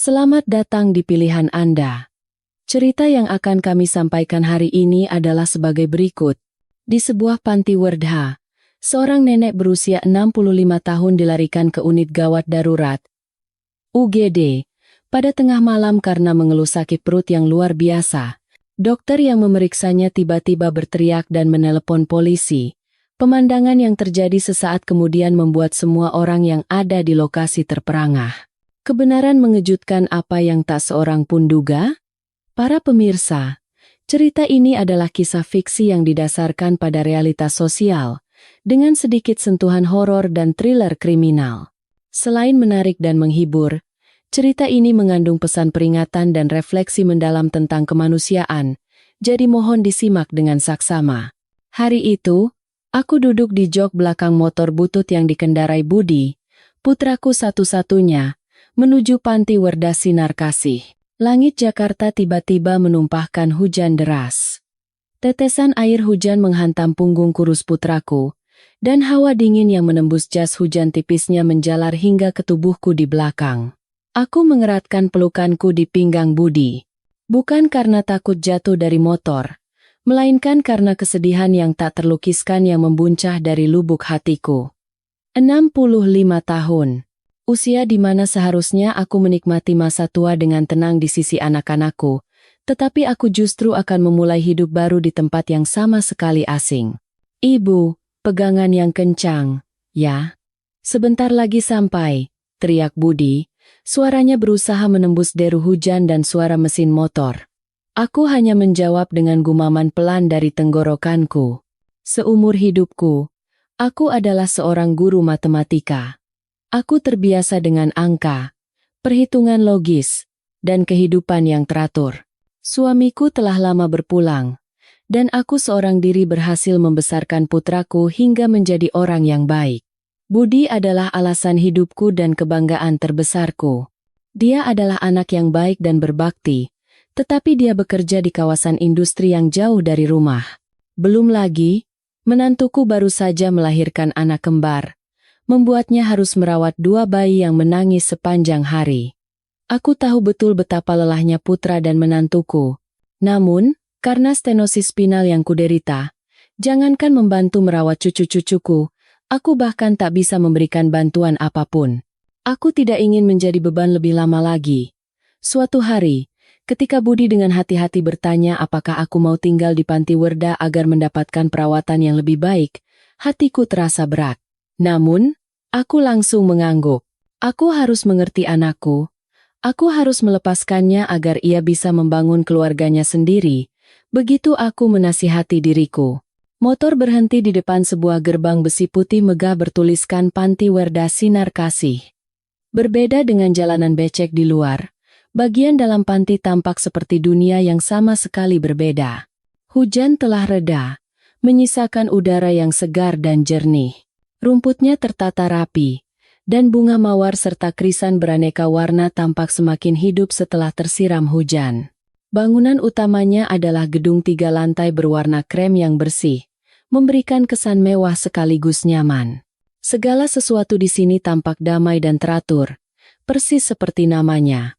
Selamat datang di pilihan Anda. Cerita yang akan kami sampaikan hari ini adalah sebagai berikut. Di sebuah panti werdha, seorang nenek berusia 65 tahun dilarikan ke unit gawat darurat UGD pada tengah malam karena mengeluh sakit perut yang luar biasa. Dokter yang memeriksanya tiba-tiba berteriak dan menelepon polisi. Pemandangan yang terjadi sesaat kemudian membuat semua orang yang ada di lokasi terperangah. Kebenaran mengejutkan apa yang tak seorang pun duga? Para pemirsa, cerita ini adalah kisah fiksi yang didasarkan pada realitas sosial, dengan sedikit sentuhan horor dan thriller kriminal. Selain menarik dan menghibur, cerita ini mengandung pesan peringatan dan refleksi mendalam tentang kemanusiaan, jadi mohon disimak dengan saksama. Hari itu, aku duduk di jok belakang motor butut yang dikendarai Budi, putraku satu-satunya, menuju panti werda Sinar Kasih. Langit Jakarta tiba-tiba menumpahkan hujan deras. Tetesan air hujan menghantam punggung kurus putraku, dan hawa dingin yang menembus jas hujan tipisnya menjalar hingga ke tubuhku di belakang. Aku mengeratkan pelukanku di pinggang Budi. Bukan karena takut jatuh dari motor, melainkan karena kesedihan yang tak terlukiskan yang membuncah dari lubuk hatiku. 65 tahun. Usia di mana seharusnya aku menikmati masa tua dengan tenang di sisi anak-anakku, tetapi aku justru akan memulai hidup baru di tempat yang sama sekali asing. Ibu, pegangan yang kencang, ya. Sebentar lagi sampai, teriak Budi, suaranya berusaha menembus deru hujan dan suara mesin motor. Aku hanya menjawab dengan gumaman pelan dari tenggorokanku. Seumur hidupku, aku adalah seorang guru matematika. Aku terbiasa dengan angka, perhitungan logis, dan kehidupan yang teratur. Suamiku telah lama berpulang, dan aku seorang diri berhasil membesarkan putraku hingga menjadi orang yang baik. Budi adalah alasan hidupku dan kebanggaan terbesarku. Dia adalah anak yang baik dan berbakti, tetapi dia bekerja di kawasan industri yang jauh dari rumah. Belum lagi, menantuku baru saja melahirkan anak kembar, membuatnya harus merawat 2 bayi yang menangis sepanjang hari. Aku tahu betul betapa lelahnya putra dan menantuku. Namun, karena stenosis spinal yang kuderita, jangankan membantu merawat cucu-cucuku, aku bahkan tak bisa memberikan bantuan apapun. Aku tidak ingin menjadi beban lebih lama lagi. Suatu hari, ketika Budi dengan hati-hati bertanya apakah aku mau tinggal di panti werda agar mendapatkan perawatan yang lebih baik, hatiku terasa berat. Namun, aku langsung mengangguk. Aku harus mengerti anakku. Aku harus melepaskannya agar ia bisa membangun keluarganya sendiri. Begitu aku menasihati diriku. Motor berhenti di depan sebuah gerbang besi putih megah bertuliskan Panti Werda Sinar Kasih. Berbeda dengan jalanan becek di luar, bagian dalam panti tampak seperti dunia yang sama sekali berbeda. Hujan telah reda, menyisakan udara yang segar dan jernih. Rumputnya tertata rapi, dan bunga mawar serta krisan beraneka warna tampak semakin hidup setelah tersiram hujan. Bangunan utamanya adalah gedung 3 lantai berwarna krem yang bersih, memberikan kesan mewah sekaligus nyaman. Segala sesuatu di sini tampak damai dan teratur, persis seperti namanya.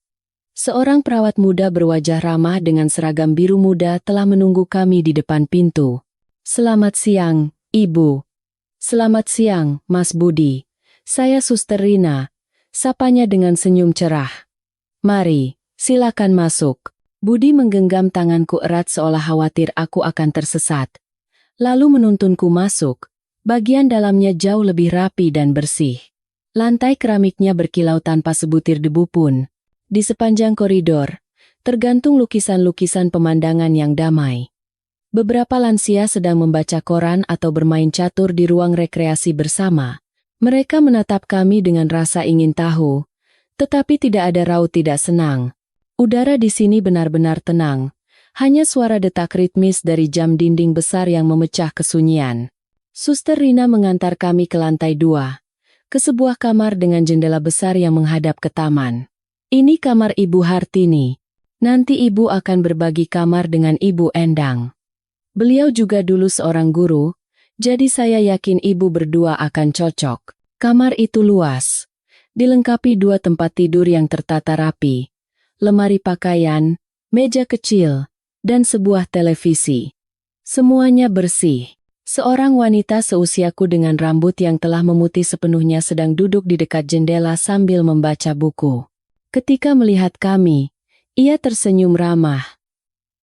Seorang perawat muda berwajah ramah dengan seragam biru muda telah menunggu kami di depan pintu. "Selamat siang, Ibu." "Selamat siang, Mas Budi. Saya Suster Rina," sapanya dengan senyum cerah. "Mari, silakan masuk." Budi menggenggam tanganku erat seolah khawatir aku akan tersesat. Lalu menuntunku masuk. Bagian dalamnya jauh lebih rapi dan bersih. Lantai keramiknya berkilau tanpa sebutir debu pun. Di sepanjang koridor, tergantung lukisan-lukisan pemandangan yang damai. Beberapa lansia sedang membaca koran atau bermain catur di ruang rekreasi bersama. Mereka menatap kami dengan rasa ingin tahu, tetapi tidak ada raut tidak senang. Udara di sini benar-benar tenang, hanya suara detak ritmis dari jam dinding besar yang memecah kesunyian. Suster Rina mengantar kami ke lantai 2, ke sebuah kamar dengan jendela besar yang menghadap ke taman. "Ini kamar Ibu Hartini. Nanti Ibu akan berbagi kamar dengan Ibu Endang. Beliau juga dulu seorang guru, jadi saya yakin ibu berdua akan cocok." Kamar itu luas, dilengkapi 2 tempat tidur yang tertata rapi, lemari pakaian, meja kecil, dan sebuah televisi. Semuanya bersih. Seorang wanita seusiaku dengan rambut yang telah memutih sepenuhnya sedang duduk di dekat jendela sambil membaca buku. Ketika melihat kami, ia tersenyum ramah.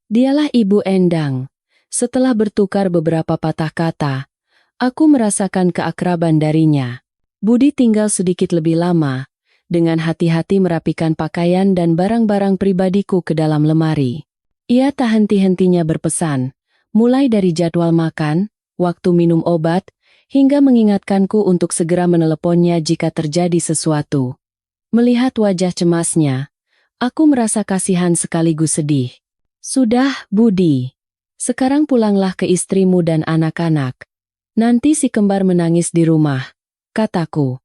Dialah Ibu Endang. Setelah bertukar beberapa patah kata, aku merasakan keakraban darinya. Budi tinggal sedikit lebih lama, dengan hati-hati merapikan pakaian dan barang-barang pribadiku ke dalam lemari. Ia tak henti-hentinya berpesan, mulai dari jadwal makan, waktu minum obat, hingga mengingatkanku untuk segera meneleponnya jika terjadi sesuatu. Melihat wajah cemasnya, aku merasa kasihan sekaligus sedih. Sudah, Budi. Sekarang pulanglah ke istrimu dan anak-anak. Nanti si kembar menangis di rumah, kataku.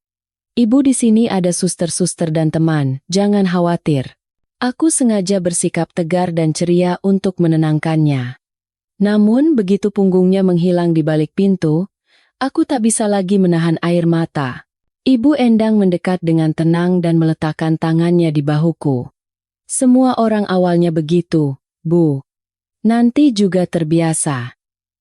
Ibu di sini ada suster-suster dan teman, jangan khawatir. Aku sengaja bersikap tegar dan ceria untuk menenangkannya. Namun begitu punggungnya menghilang di balik pintu, aku tak bisa lagi menahan air mata. Ibu Endang mendekat dengan tenang dan meletakkan tangannya di bahuku. Semua orang awalnya begitu, Bu. Nanti juga terbiasa.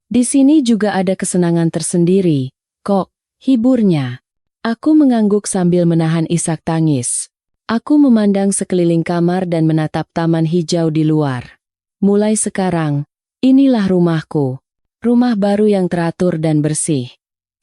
Di sini juga ada kesenangan tersendiri, kok, hiburnya. Aku mengangguk sambil menahan isak tangis. Aku memandang sekeliling kamar dan menatap taman hijau di luar. Mulai sekarang, inilah rumahku. Rumah baru yang teratur dan bersih.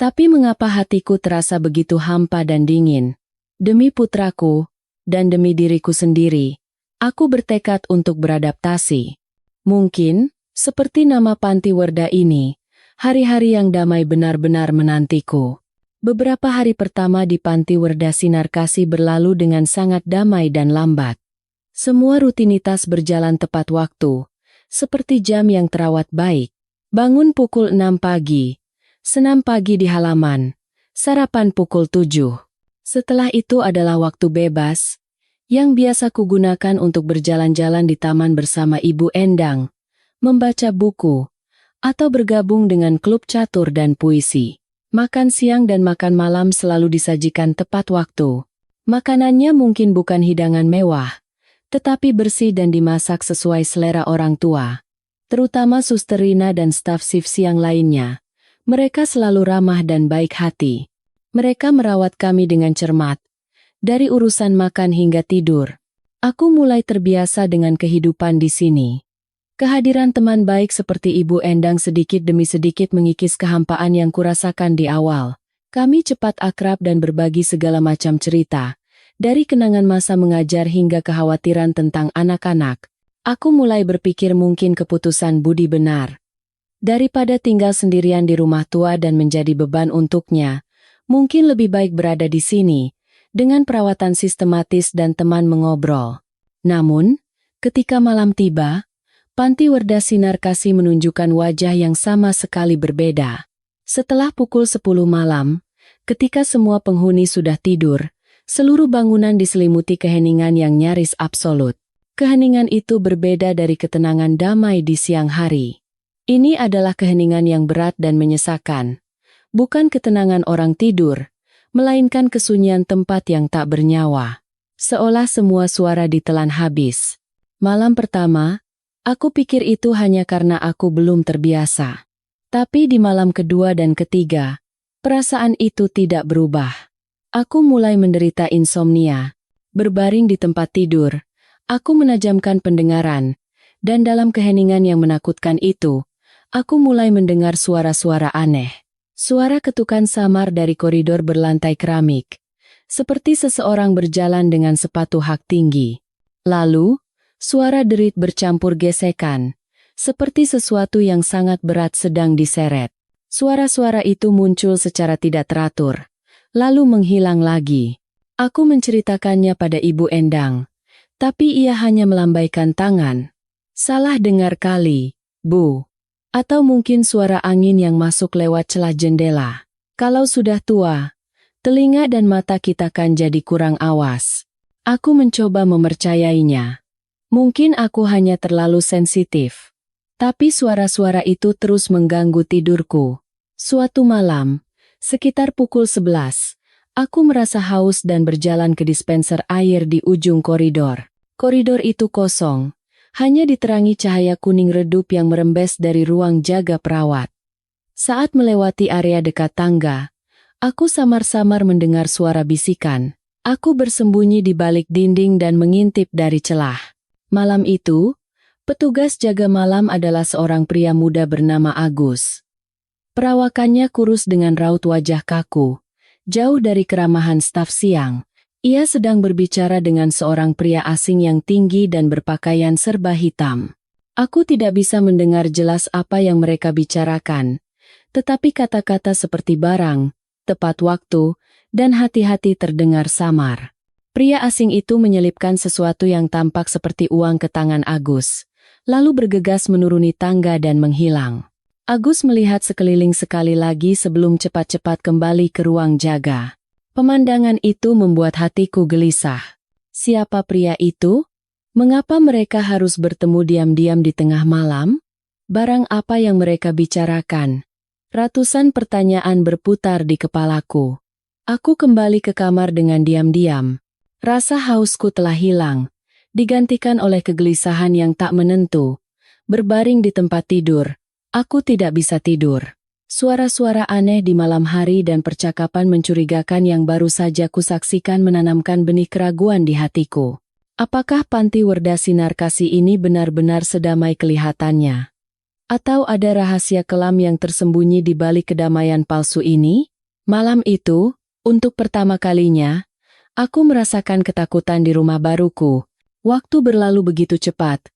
Tapi mengapa hatiku terasa begitu hampa dan dingin? Demi putraku, dan demi diriku sendiri, aku bertekad untuk beradaptasi. Mungkin, seperti nama panti Werda ini, hari-hari yang damai benar-benar menantiku. Beberapa hari pertama di panti Werda Sinar Kasih berlalu dengan sangat damai dan lambat. Semua rutinitas berjalan tepat waktu, seperti jam yang terawat baik. Bangun pukul 6 pagi, senam pagi di halaman, sarapan pukul 7. Setelah itu adalah waktu bebas, yang biasa kugunakan untuk berjalan-jalan di taman bersama Ibu Endang, membaca buku, atau bergabung dengan klub catur dan puisi. Makan siang dan makan malam selalu disajikan tepat waktu. Makanannya mungkin bukan hidangan mewah, tetapi bersih dan dimasak sesuai selera orang tua. Terutama Suster Rina dan staf shift siang lainnya. Mereka selalu ramah dan baik hati. Mereka merawat kami dengan cermat. Dari urusan makan hingga tidur, aku mulai terbiasa dengan kehidupan di sini. Kehadiran teman baik seperti Ibu Endang sedikit demi sedikit mengikis kehampaan yang kurasakan di awal. Kami cepat akrab dan berbagi segala macam cerita. Dari kenangan masa mengajar hingga kekhawatiran tentang anak-anak, aku mulai berpikir mungkin keputusan Budi benar. Daripada tinggal sendirian di rumah tua dan menjadi beban untuknya, mungkin lebih baik berada di sini, dengan perawatan sistematis dan teman mengobrol. Namun, ketika malam tiba, panti Werda Sinar Kasih menunjukkan wajah yang sama sekali berbeda. Setelah pukul 10 malam, ketika semua penghuni sudah tidur, seluruh bangunan diselimuti keheningan yang nyaris absolut. Keheningan itu berbeda dari ketenangan damai di siang hari. Ini adalah keheningan yang berat dan menyesakan. Bukan ketenangan orang tidur, melainkan kesunyian tempat yang tak bernyawa. Seolah semua suara ditelan habis. Malam pertama, aku pikir itu hanya karena aku belum terbiasa. Tapi di malam kedua dan ketiga, perasaan itu tidak berubah. Aku mulai menderita insomnia. Berbaring di tempat tidur, aku menajamkan pendengaran, dan dalam keheningan yang menakutkan itu, aku mulai mendengar suara-suara aneh. Suara ketukan samar dari koridor berlantai keramik, seperti seseorang berjalan dengan sepatu hak tinggi. Lalu, suara derit bercampur gesekan, seperti sesuatu yang sangat berat sedang diseret. Suara-suara itu muncul secara tidak teratur, lalu menghilang lagi. Aku menceritakannya pada Ibu Endang, tapi ia hanya melambaikan tangan. Salah dengar kali, Bu. Atau mungkin suara angin yang masuk lewat celah jendela. Kalau sudah tua, telinga dan mata kita kan jadi kurang awas. Aku mencoba mempercayainya. Mungkin aku hanya terlalu sensitif. Tapi suara-suara itu terus mengganggu tidurku. Suatu malam, sekitar pukul 11, aku merasa haus dan berjalan ke dispenser air di ujung koridor. Koridor itu kosong, hanya diterangi cahaya kuning redup yang merembes dari ruang jaga perawat. Saat melewati area dekat tangga, aku samar-samar mendengar suara bisikan. Aku bersembunyi di balik dinding dan mengintip dari celah. Malam itu, petugas jaga malam adalah seorang pria muda bernama Agus. Perawakannya kurus dengan raut wajah kaku, jauh dari keramahan staf siang. Ia sedang berbicara dengan seorang pria asing yang tinggi dan berpakaian serba hitam. Aku tidak bisa mendengar jelas apa yang mereka bicarakan, tetapi kata-kata seperti barang, tepat waktu, dan hati-hati terdengar samar. Pria asing itu menyelipkan sesuatu yang tampak seperti uang ke tangan Agus, lalu bergegas menuruni tangga dan menghilang. Agus melihat sekeliling sekali lagi sebelum cepat-cepat kembali ke ruang jaga. Pemandangan itu membuat hatiku gelisah. Siapa pria itu? Mengapa mereka harus bertemu diam-diam di tengah malam? Barang apa yang mereka bicarakan? Ratusan pertanyaan berputar di kepalaku. Aku kembali ke kamar dengan diam-diam. Rasa hausku telah hilang, digantikan oleh kegelisahan yang tak menentu. Berbaring di tempat tidur, aku tidak bisa tidur. Suara-suara aneh di malam hari dan percakapan mencurigakan yang baru saja kusaksikan menanamkan benih keraguan di hatiku. Apakah panti Werda Sinar Kasih ini benar-benar sedamai kelihatannya? Atau ada rahasia kelam yang tersembunyi di balik kedamaian palsu ini? Malam itu, untuk pertama kalinya, aku merasakan ketakutan di rumah baruku. Waktu berlalu begitu cepat.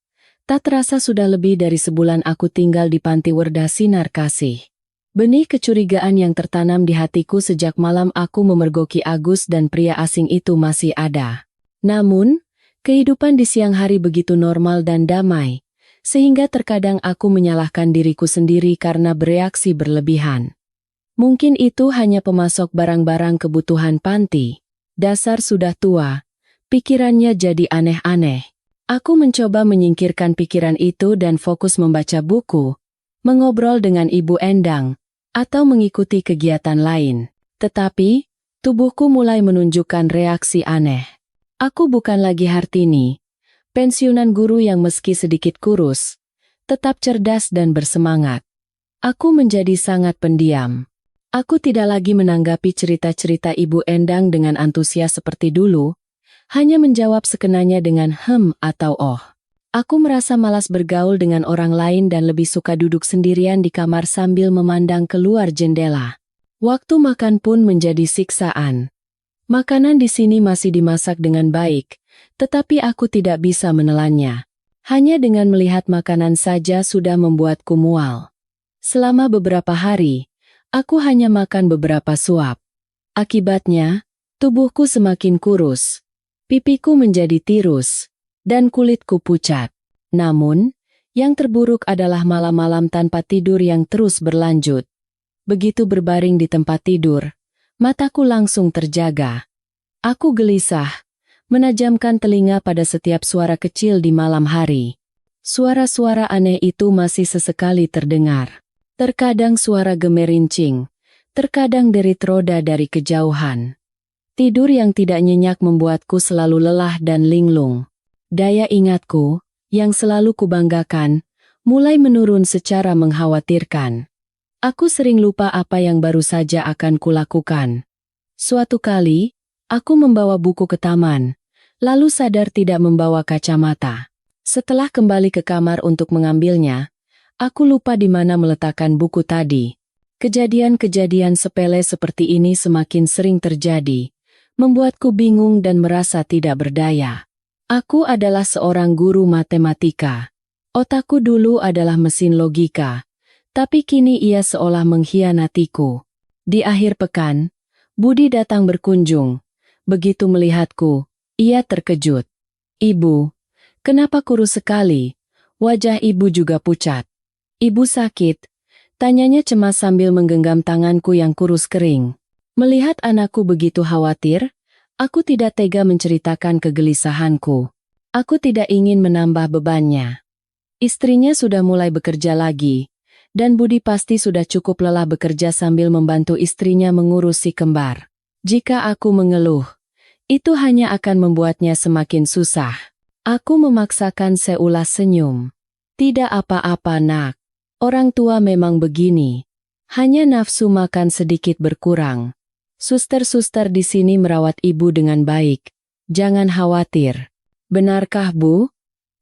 Tak terasa sudah lebih dari sebulan aku tinggal di panti Werda Sinar Kasih. Benih kecurigaan yang tertanam di hatiku sejak malam aku memergoki Agus dan pria asing itu masih ada. Namun, kehidupan di siang hari begitu normal dan damai, sehingga terkadang aku menyalahkan diriku sendiri karena bereaksi berlebihan. Mungkin itu hanya pemasok barang-barang kebutuhan panti. Dasar sudah tua, pikirannya jadi aneh-aneh. Aku mencoba menyingkirkan pikiran itu dan fokus membaca buku, mengobrol dengan Ibu Endang, atau mengikuti kegiatan lain. Tetapi, tubuhku mulai menunjukkan reaksi aneh. Aku bukan lagi Hartini, pensiunan guru yang meski sedikit kurus, tetap cerdas dan bersemangat. Aku menjadi sangat pendiam. Aku tidak lagi menanggapi cerita-cerita Ibu Endang dengan antusias seperti dulu, hanya menjawab sekenanya dengan atau oh. Aku merasa malas bergaul dengan orang lain dan lebih suka duduk sendirian di kamar sambil memandang keluar jendela. Waktu makan pun menjadi siksaan. Makanan di sini masih dimasak dengan baik, tetapi aku tidak bisa menelannya. Hanya dengan melihat makanan saja sudah membuatku mual. Selama beberapa hari, aku hanya makan beberapa suap. Akibatnya, tubuhku semakin kurus, pipiku menjadi tirus, dan kulitku pucat. Namun, yang terburuk adalah malam-malam tanpa tidur yang terus berlanjut. Begitu berbaring di tempat tidur, mataku langsung terjaga. Aku gelisah, menajamkan telinga pada setiap suara kecil di malam hari. Suara-suara aneh itu masih sesekali terdengar. Terkadang suara gemerincing, terkadang derit roda dari kejauhan. Tidur yang tidak nyenyak membuatku selalu lelah dan linglung. Daya ingatku, yang selalu kubanggakan, mulai menurun secara mengkhawatirkan. Aku sering lupa apa yang baru saja akan kulakukan. Suatu kali, aku membawa buku ke taman, lalu sadar tidak membawa kacamata. Setelah kembali ke kamar untuk mengambilnya, aku lupa di mana meletakkan buku tadi. Kejadian-kejadian sepele seperti ini semakin sering terjadi, membuatku bingung dan merasa tidak berdaya. Aku adalah seorang guru matematika. Otakku dulu adalah mesin logika, tapi kini ia seolah mengkhianatiku. Di akhir pekan, Budi datang berkunjung. Begitu melihatku, ia terkejut. "Ibu, kenapa kurus sekali?" Wajah ibu juga pucat. "Ibu sakit?" Tanyanya cemas sambil menggenggam tanganku yang kurus kering. Melihat anakku begitu khawatir, aku tidak tega menceritakan kegelisahanku. Aku tidak ingin menambah bebannya. Istrinya sudah mulai bekerja lagi, dan Budi pasti sudah cukup lelah bekerja sambil membantu istrinya mengurus si kembar. Jika aku mengeluh, itu hanya akan membuatnya semakin susah. Aku memaksakan seulas senyum. Tidak apa-apa nak. Orang tua memang begini. Hanya nafsu makan sedikit berkurang. Suster-suster di sini merawat ibu dengan baik. Jangan khawatir. Benarkah Bu?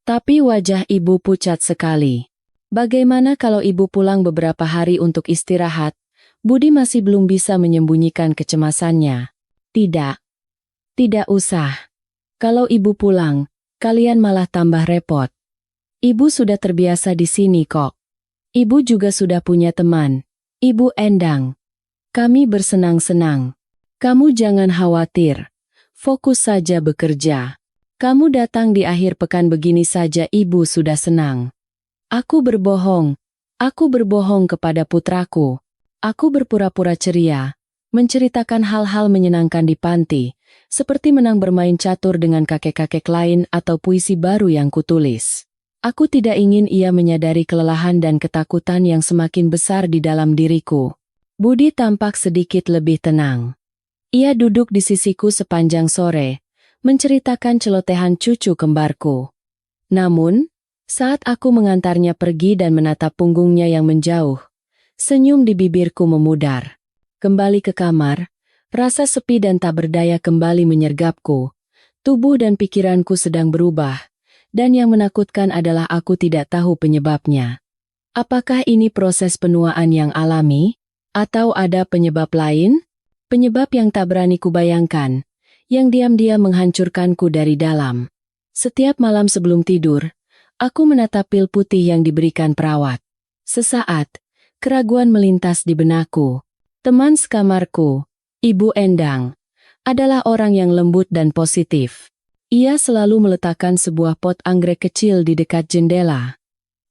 Tapi wajah ibu pucat sekali. Bagaimana kalau ibu pulang beberapa hari untuk istirahat? Budi masih belum bisa menyembunyikan kecemasannya. Tidak. Tidak usah. Kalau ibu pulang, kalian malah tambah repot. Ibu sudah terbiasa di sini kok. Ibu juga sudah punya teman. Ibu Endang. Kami bersenang-senang. Kamu jangan khawatir. Fokus saja bekerja. Kamu datang di akhir pekan begini saja ibu sudah senang. Aku berbohong. Aku berbohong kepada putraku. Aku berpura-pura ceria. Menceritakan hal-hal menyenangkan di panti. Seperti menang bermain catur dengan kakek-kakek lain atau puisi baru yang kutulis. Aku tidak ingin ia menyadari kelelahan dan ketakutan yang semakin besar di dalam diriku. Budi tampak sedikit lebih tenang. Ia duduk di sisiku sepanjang sore, menceritakan celotehan cucu kembarku. Namun, saat aku mengantarnya pergi dan menatap punggungnya yang menjauh, senyum di bibirku memudar. Kembali ke kamar, rasa sepi dan tak berdaya kembali menyergapku. Tubuh dan pikiranku sedang berubah, dan yang menakutkan adalah aku tidak tahu penyebabnya. Apakah ini proses penuaan yang alami? Atau ada penyebab lain? Penyebab yang tak berani kubayangkan, yang diam-diam menghancurkanku dari dalam. Setiap malam sebelum tidur, aku menatap pil putih yang diberikan perawat. Sesaat, keraguan melintas di benakku. Teman sekamarku, Ibu Endang, adalah orang yang lembut dan positif. Ia selalu meletakkan sebuah pot anggrek kecil di dekat jendela.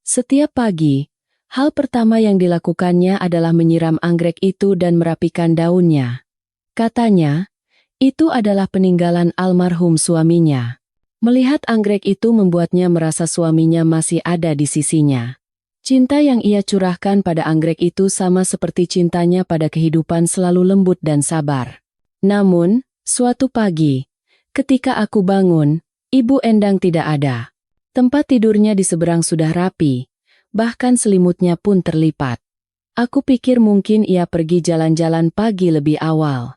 Setiap pagi, hal pertama yang dilakukannya adalah menyiram anggrek itu dan merapikan daunnya. Katanya, itu adalah peninggalan almarhum suaminya. Melihat anggrek itu membuatnya merasa suaminya masih ada di sisinya. Cinta yang ia curahkan pada anggrek itu sama seperti cintanya pada kehidupan selalu lembut dan sabar. Namun, suatu pagi, ketika aku bangun, Ibu Endang tidak ada. Tempat tidurnya di seberang sudah rapi, bahkan selimutnya pun terlipat. Aku pikir mungkin ia pergi jalan-jalan pagi lebih awal.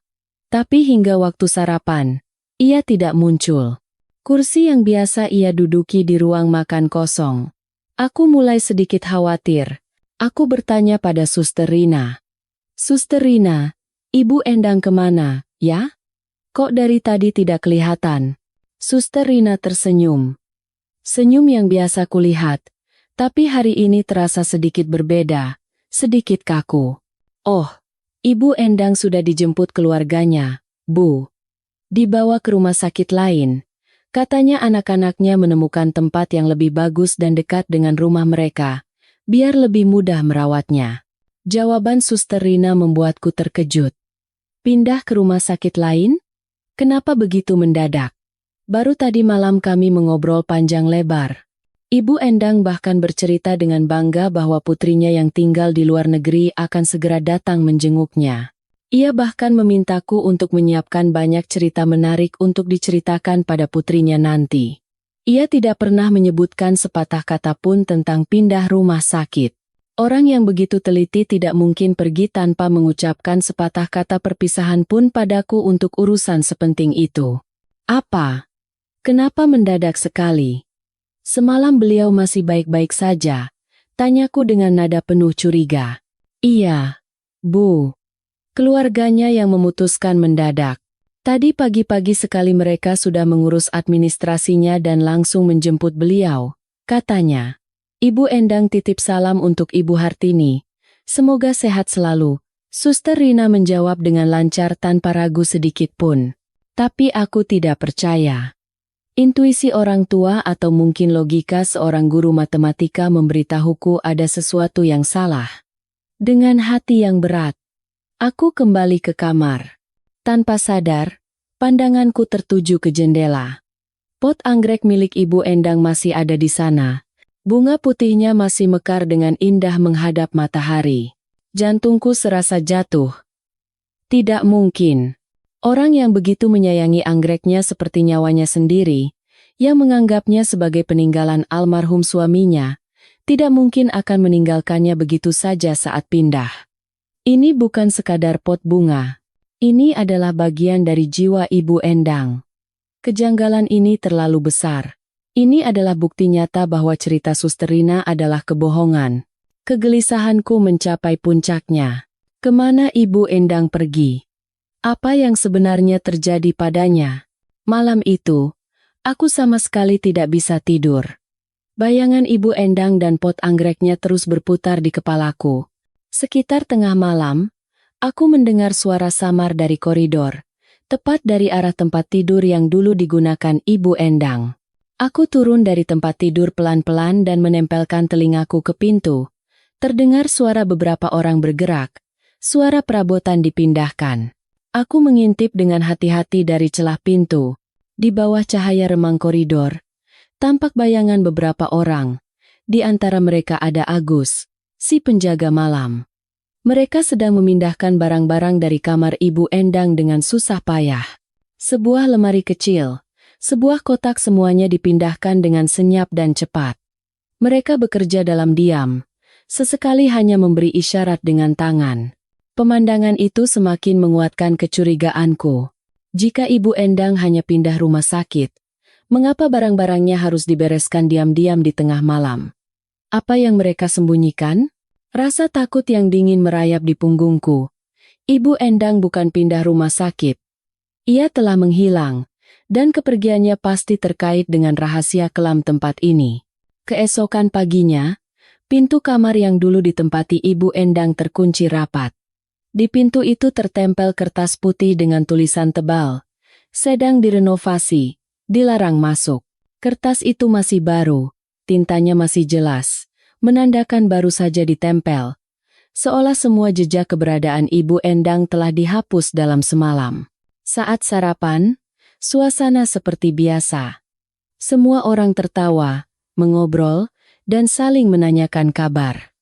Tapi hingga waktu sarapan, ia tidak muncul. Kursi yang biasa ia duduki di ruang makan kosong. Aku mulai sedikit khawatir. Aku bertanya pada Suster Rina. Suster Rina, Ibu Endang kemana, ya? Kok dari tadi tidak kelihatan? Suster Rina tersenyum. Senyum yang biasa kulihat, tapi hari ini terasa sedikit berbeda, sedikit kaku. Oh, Ibu Endang sudah dijemput keluarganya, Bu. Dibawa ke rumah sakit lain. Katanya anak-anaknya menemukan tempat yang lebih bagus dan dekat dengan rumah mereka, biar lebih mudah merawatnya. Jawaban Suster Rina membuatku terkejut. Pindah ke rumah sakit lain? Kenapa begitu mendadak? Baru tadi malam kami mengobrol panjang lebar. Ibu Endang bahkan bercerita dengan bangga bahwa putrinya yang tinggal di luar negeri akan segera datang menjenguknya. Ia bahkan memintaku untuk menyiapkan banyak cerita menarik untuk diceritakan pada putrinya nanti. Ia tidak pernah menyebutkan sepatah kata pun tentang pindah rumah sakit. Orang yang begitu teliti tidak mungkin pergi tanpa mengucapkan sepatah kata perpisahan pun padaku untuk urusan sepenting itu. Apa? Kenapa mendadak sekali? Semalam beliau masih baik-baik saja, tanyaku dengan nada penuh curiga. Iya, Bu. Keluarganya yang memutuskan mendadak. Tadi pagi-pagi sekali mereka sudah mengurus administrasinya dan langsung menjemput beliau, katanya. Ibu Endang titip salam untuk Ibu Hartini. Semoga sehat selalu. Suster Rina menjawab dengan lancar tanpa ragu sedikit pun. Tapi aku tidak percaya. Intuisi orang tua atau mungkin logika seorang guru matematika memberitahuku ada sesuatu yang salah. Dengan hati yang berat, aku kembali ke kamar. Tanpa sadar, pandanganku tertuju ke jendela. Pot anggrek milik Ibu Endang masih ada di sana. Bunga putihnya masih mekar dengan indah menghadap matahari. Jantungku serasa jatuh. Tidak mungkin. Orang yang begitu menyayangi anggreknya seperti nyawanya sendiri, yang menganggapnya sebagai peninggalan almarhum suaminya, tidak mungkin akan meninggalkannya begitu saja saat pindah. Ini bukan sekadar pot bunga. Ini adalah bagian dari jiwa Ibu Endang. Kejanggalan ini terlalu besar. Ini adalah bukti nyata bahwa cerita Suster Rina adalah kebohongan. Kegelisahanku mencapai puncaknya. Kemana Ibu Endang pergi? Apa yang sebenarnya terjadi padanya? Malam itu, aku sama sekali tidak bisa tidur. Bayangan Ibu Endang dan pot anggreknya terus berputar di kepalaku. Sekitar tengah malam, aku mendengar suara samar dari koridor, tepat dari arah tempat tidur yang dulu digunakan Ibu Endang. Aku turun dari tempat tidur pelan-pelan dan menempelkan telingaku ke pintu. Terdengar suara beberapa orang bergerak, suara perabotan dipindahkan. Aku mengintip dengan hati-hati dari celah pintu. Di bawah cahaya remang koridor, tampak bayangan beberapa orang. Di antara mereka ada Agus, si penjaga malam. Mereka sedang memindahkan barang-barang dari kamar Ibu Endang dengan susah payah. Sebuah lemari kecil, sebuah kotak, semuanya dipindahkan dengan senyap dan cepat. Mereka bekerja dalam diam. Sesekali hanya memberi isyarat dengan tangan. Pemandangan itu semakin menguatkan kecurigaanku. Jika Ibu Endang hanya pindah rumah sakit, mengapa barang-barangnya harus dibereskan diam-diam di tengah malam? Apa yang mereka sembunyikan? Rasa takut yang dingin merayap di punggungku. Ibu Endang bukan pindah rumah sakit. Ia telah menghilang, dan kepergiannya pasti terkait dengan rahasia kelam tempat ini. Keesokan paginya, pintu kamar yang dulu ditempati Ibu Endang terkunci rapat. Di pintu itu tertempel kertas putih dengan tulisan tebal. Sedang direnovasi, dilarang masuk. Kertas itu masih baru, tintanya masih jelas, menandakan baru saja ditempel. Seolah semua jejak keberadaan Ibu Endang telah dihapus dalam semalam. Saat sarapan, suasana seperti biasa. Semua orang tertawa, mengobrol, dan saling menanyakan kabar.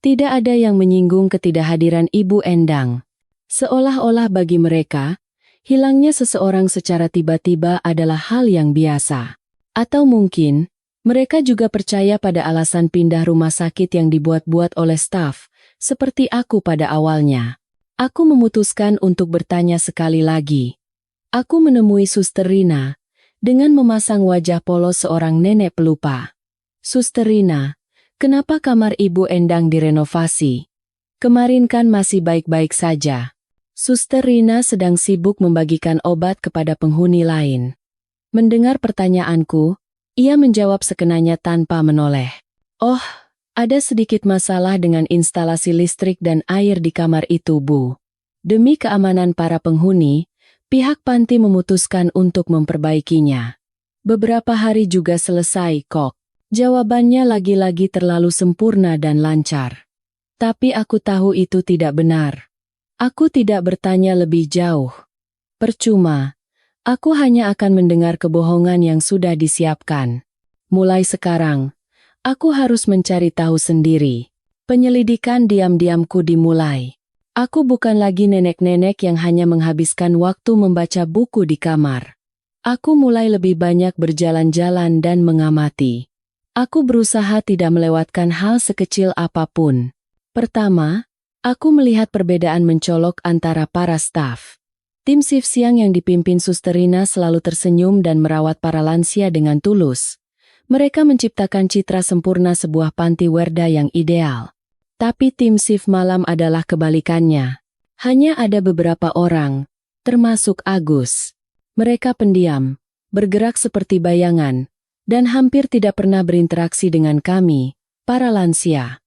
Tidak ada yang menyinggung ketidakhadiran Ibu Endang. Seolah-olah bagi mereka, hilangnya seseorang secara tiba-tiba adalah hal yang biasa. Atau mungkin, mereka juga percaya pada alasan pindah rumah sakit yang dibuat-buat oleh staf, seperti aku pada awalnya. Aku memutuskan untuk bertanya sekali lagi. Aku menemui Suster Rina, dengan memasang wajah polos seorang nenek pelupa. Suster Rina, kenapa kamar Ibu Endang direnovasi? Kemarin kan masih baik-baik saja. Suster Rina sedang sibuk membagikan obat kepada penghuni lain. Mendengar pertanyaanku, ia menjawab sekenanya tanpa menoleh. Oh, ada sedikit masalah dengan instalasi listrik dan air di kamar itu, Bu. Demi keamanan para penghuni, pihak panti memutuskan untuk memperbaikinya. Beberapa hari juga selesai kok. Jawabannya lagi-lagi terlalu sempurna dan lancar. Tapi aku tahu itu tidak benar. Aku tidak bertanya lebih jauh. Percuma. Aku hanya akan mendengar kebohongan yang sudah disiapkan. Mulai sekarang, aku harus mencari tahu sendiri. Penyelidikan diam-diamku dimulai. Aku bukan lagi nenek-nenek yang hanya menghabiskan waktu membaca buku di kamar. Aku mulai lebih banyak berjalan-jalan dan mengamati. Aku berusaha tidak melewatkan hal sekecil apapun. Pertama, aku melihat perbedaan mencolok antara para staf. Tim shift siang yang dipimpin Suster Rina selalu tersenyum dan merawat para lansia dengan tulus. Mereka menciptakan citra sempurna sebuah panti werda yang ideal. Tapi tim shift malam adalah kebalikannya. Hanya ada beberapa orang, termasuk Agus. Mereka pendiam, bergerak seperti bayangan, dan hampir tidak pernah berinteraksi dengan kami, para lansia.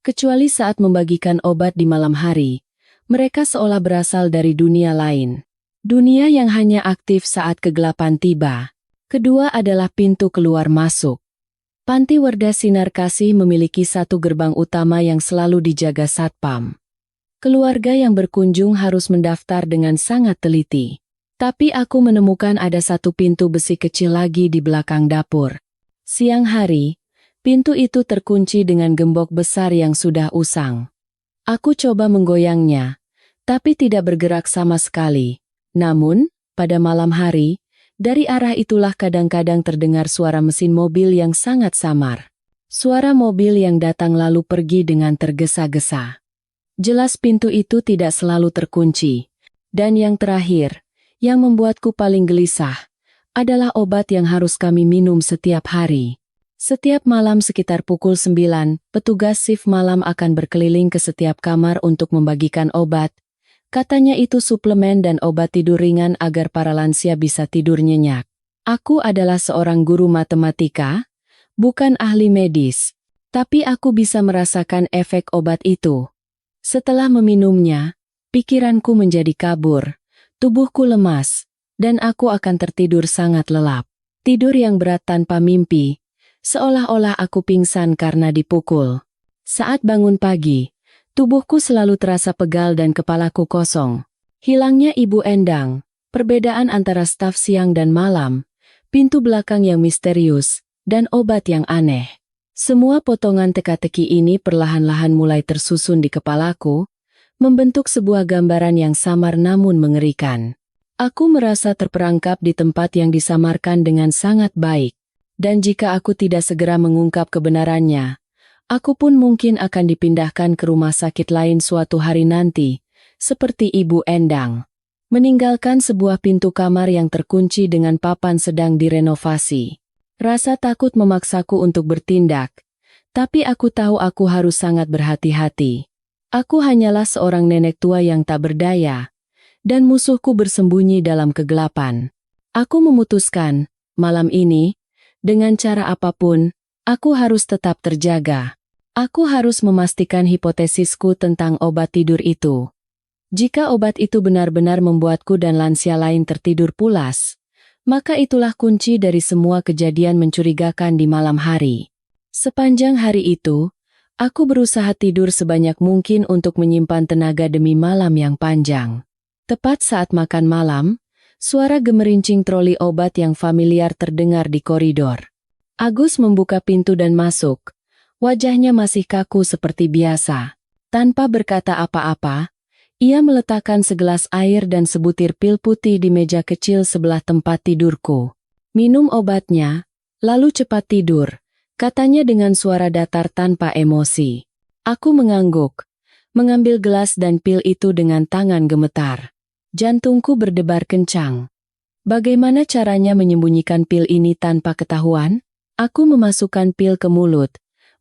Kecuali saat membagikan obat di malam hari, mereka seolah berasal dari dunia lain. Dunia yang hanya aktif saat kegelapan tiba. Kedua adalah pintu keluar masuk. Panti Werda Sinar Kasih memiliki satu gerbang utama yang selalu dijaga satpam. Keluarga yang berkunjung harus mendaftar dengan sangat teliti. Tapi aku menemukan ada satu pintu besi kecil lagi di belakang dapur. Siang hari, pintu itu terkunci dengan gembok besar yang sudah usang. Aku coba menggoyangnya, tapi tidak bergerak sama sekali. Namun, pada malam hari, Dari arah itulah kadang-kadang terdengar suara mesin mobil yang sangat samar. Suara mobil yang datang lalu pergi dengan tergesa-gesa. Jelas pintu itu tidak selalu terkunci. Dan yang terakhir, yang membuatku paling gelisah, adalah obat yang harus kami minum setiap hari. Setiap malam sekitar pukul 9, petugas shift malam akan berkeliling ke setiap kamar untuk membagikan obat. Katanya itu suplemen dan obat tidur ringan agar para lansia bisa tidur nyenyak. Aku adalah seorang guru matematika, bukan ahli medis, tapi aku bisa merasakan efek obat itu. Setelah meminumnya, pikiranku menjadi kabur, tubuhku lemas, dan aku akan tertidur sangat lelap. Tidur yang berat tanpa mimpi, seolah-olah aku pingsan karena dipukul. Saat bangun pagi, tubuhku selalu terasa pegal dan kepalaku kosong. Hilangnya Ibu Endang, perbedaan antara staf siang dan malam, pintu belakang yang misterius, dan obat yang aneh. Semua potongan teka-teki ini perlahan-lahan mulai tersusun di kepalaku, membentuk sebuah gambaran yang samar namun mengerikan. Aku merasa terperangkap di tempat yang disamarkan dengan sangat baik, dan jika aku tidak segera mengungkap kebenarannya, aku pun mungkin akan dipindahkan ke rumah sakit lain suatu hari nanti, seperti Ibu Endang. Meninggalkan sebuah pintu kamar yang terkunci dengan papan sedang direnovasi. Rasa takut memaksaku untuk bertindak, tapi aku tahu aku harus sangat berhati-hati. Aku hanyalah seorang nenek tua yang tak berdaya, dan musuhku bersembunyi dalam kegelapan. Aku memutuskan, malam ini, dengan cara apapun, aku harus tetap terjaga. Aku harus memastikan hipotesisku tentang obat tidur itu. Jika obat itu benar-benar membuatku dan lansia lain tertidur pulas, maka itulah kunci dari semua kejadian mencurigakan di malam hari. Sepanjang hari itu, aku berusaha tidur sebanyak mungkin untuk menyimpan tenaga demi malam yang panjang. Tepat saat makan malam, suara gemerincing troli obat yang familiar terdengar di koridor. Agus membuka pintu dan masuk. Wajahnya masih kaku seperti biasa. Tanpa berkata apa-apa, ia meletakkan segelas air dan sebutir pil putih di meja kecil sebelah tempat tidurku. Minum obatnya, lalu cepat tidur, katanya dengan suara datar tanpa emosi. Aku mengangguk, mengambil gelas dan pil itu dengan tangan gemetar. Jantungku berdebar kencang. Bagaimana caranya menyembunyikan pil ini tanpa ketahuan? Aku memasukkan pil ke mulut,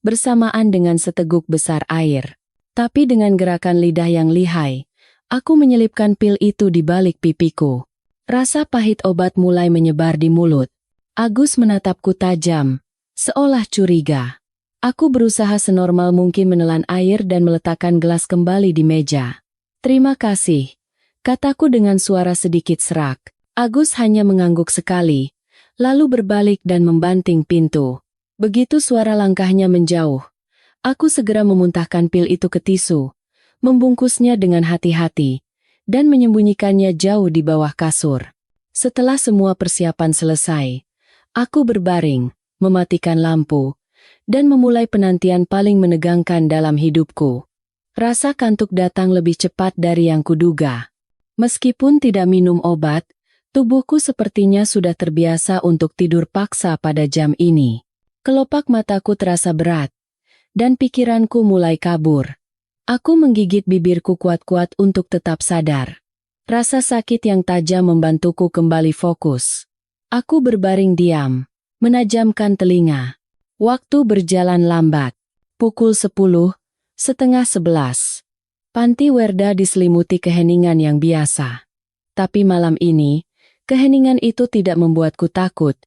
bersamaan dengan seteguk besar air. Tapi dengan gerakan lidah yang lihai, aku menyelipkan pil itu di balik pipiku. Rasa pahit obat mulai menyebar di mulut. Agus menatapku tajam, seolah curiga. Aku berusaha senormal mungkin menelan air dan meletakkan gelas kembali di meja. Terima kasih, kataku dengan suara sedikit serak. Agus hanya mengangguk sekali, lalu berbalik dan membanting pintu. Begitu suara langkahnya menjauh, aku segera memuntahkan pil itu ke tisu, membungkusnya dengan hati-hati, dan menyembunyikannya jauh di bawah kasur. Setelah semua persiapan selesai, aku berbaring, mematikan lampu, dan memulai penantian paling menegangkan dalam hidupku. Rasa kantuk datang lebih cepat dari yang kuduga. Meskipun tidak minum obat, tubuhku sepertinya sudah terbiasa untuk tidur paksa pada jam ini. Kelopak mataku terasa berat, dan pikiranku mulai kabur. Aku menggigit bibirku kuat-kuat untuk tetap sadar. Rasa sakit yang tajam membantuku kembali fokus. Aku berbaring diam, menajamkan telinga. Waktu berjalan lambat. Pukul 10, setengah 11. Panti Werda diselimuti keheningan yang biasa. Tapi malam ini, keheningan itu tidak membuatku takut,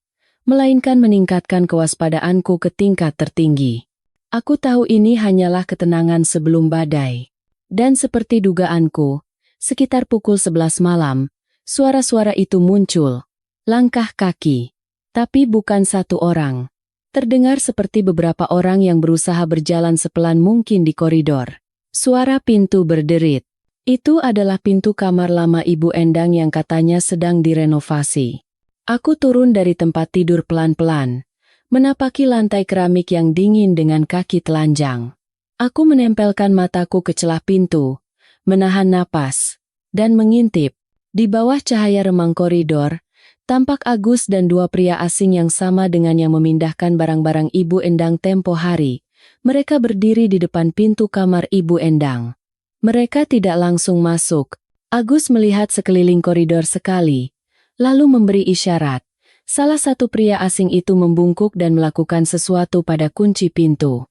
melainkan meningkatkan kewaspadaanku ke tingkat tertinggi. Aku tahu ini hanyalah ketenangan sebelum badai. Dan seperti dugaanku, sekitar pukul 11 malam, suara-suara itu muncul. Langkah kaki. Tapi bukan satu orang. Terdengar seperti beberapa orang yang berusaha berjalan sepelan mungkin di koridor. Suara pintu berderit. Itu adalah pintu kamar lama Ibu Endang yang katanya sedang direnovasi. Aku turun dari tempat tidur pelan-pelan, menapaki lantai keramik yang dingin dengan kaki telanjang. Aku menempelkan mataku ke celah pintu, menahan napas, dan mengintip. Di bawah cahaya remang koridor, Tampak Agus dan dua pria asing yang sama dengan yang memindahkan barang-barang Ibu Endang tempo hari. Mereka berdiri di depan pintu kamar Ibu Endang. Mereka tidak langsung masuk. Agus melihat sekeliling koridor sekali, lalu memberi isyarat. Salah satu pria asing itu membungkuk dan melakukan sesuatu pada kunci pintu.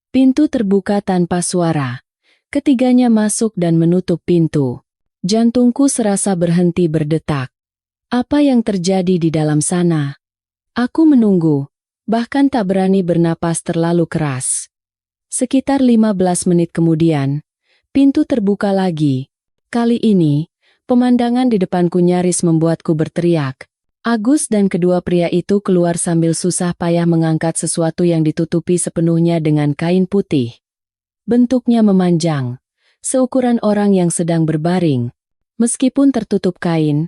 Pintu terbuka tanpa suara. Ketiganya masuk dan menutup pintu. Jantungku serasa berhenti berdetak. Apa yang terjadi di dalam sana? Aku menunggu, bahkan tak berani bernapas terlalu keras. Sekitar 15 menit kemudian, pintu terbuka lagi. Kali ini, pemandangan di depanku nyaris membuatku berteriak. Agus dan kedua pria itu keluar sambil susah payah mengangkat sesuatu yang ditutupi sepenuhnya dengan kain putih. Bentuknya memanjang, seukuran orang yang sedang berbaring. Meskipun tertutup kain,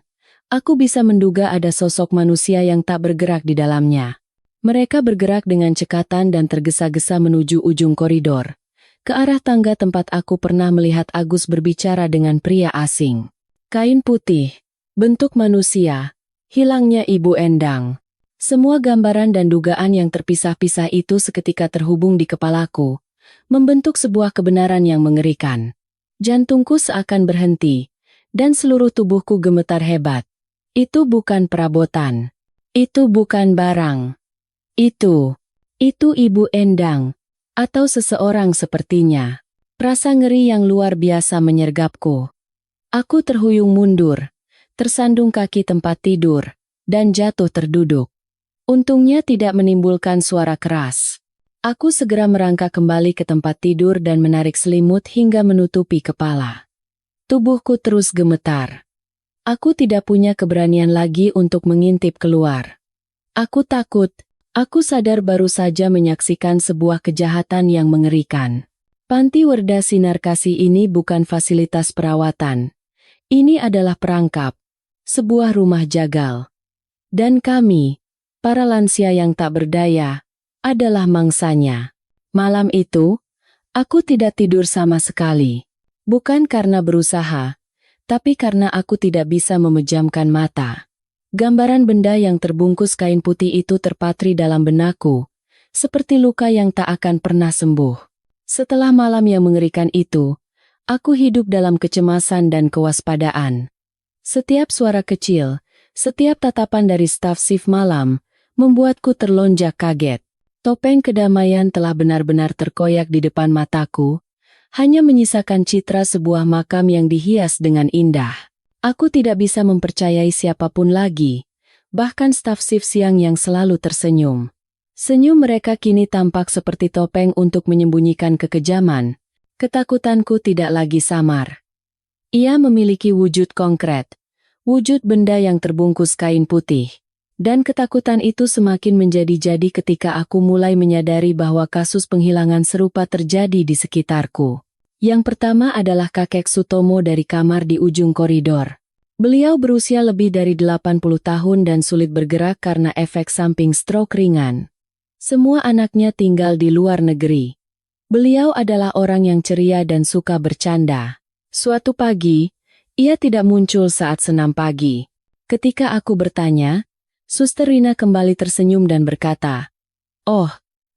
aku bisa menduga ada sosok manusia yang tak bergerak di dalamnya. Mereka bergerak dengan cekatan dan tergesa-gesa menuju ujung koridor, ke arah tangga tempat aku pernah melihat Agus berbicara dengan pria asing. Kain putih, bentuk manusia, hilangnya Ibu Endang. Semua gambaran dan dugaan yang terpisah-pisah itu seketika terhubung di kepalaku, membentuk sebuah kebenaran yang mengerikan. Jantungku seakan berhenti, dan seluruh tubuhku gemetar hebat. Itu bukan perabotan. Itu bukan barang. Itu Ibu Endang, atau seseorang sepertinya. Rasa ngeri yang luar biasa menyergapku. Aku terhuyung mundur, tersandung kaki tempat tidur, dan jatuh terduduk. Untungnya tidak menimbulkan suara keras. Aku segera merangkak kembali ke tempat tidur dan menarik selimut hingga menutupi kepala. Tubuhku terus gemetar. Aku tidak punya keberanian lagi untuk mengintip keluar. Aku takut. Aku sadar baru saja menyaksikan sebuah kejahatan yang mengerikan. Panti Werda Sinar Kasih ini bukan fasilitas perawatan. Ini adalah perangkap. Sebuah rumah jagal. Dan kami, para lansia yang tak berdaya, adalah mangsanya. Malam itu, aku tidak tidur sama sekali. Bukan karena berusaha, tapi karena aku tidak bisa memejamkan mata. Gambaran benda yang terbungkus kain putih itu terpatri dalam benakku, seperti luka yang tak akan pernah sembuh. Setelah malam yang mengerikan itu, aku hidup dalam kecemasan dan kewaspadaan. Setiap suara kecil, setiap tatapan dari staf shift malam, membuatku terlonjak kaget. Topeng kedamaian telah benar-benar terkoyak di depan mataku, hanya menyisakan citra sebuah makam yang dihias dengan indah. Aku tidak bisa mempercayai siapapun lagi, bahkan staf shift siang yang selalu tersenyum. Senyum mereka kini tampak seperti topeng untuk menyembunyikan kekejaman. Ketakutanku tidak lagi samar. Ia memiliki wujud konkret, wujud benda yang terbungkus kain putih. Dan ketakutan itu semakin menjadi-jadi ketika aku mulai menyadari bahwa kasus penghilangan serupa terjadi di sekitarku. Yang pertama adalah kakek Sutomo dari kamar di ujung koridor. Beliau berusia lebih dari 80 tahun dan sulit bergerak karena efek samping stroke ringan. Semua anaknya tinggal di luar negeri. Beliau adalah orang yang ceria dan suka bercanda. Suatu pagi, ia tidak muncul saat senam pagi. Ketika aku bertanya, Suster Rina kembali tersenyum dan berkata, "Oh,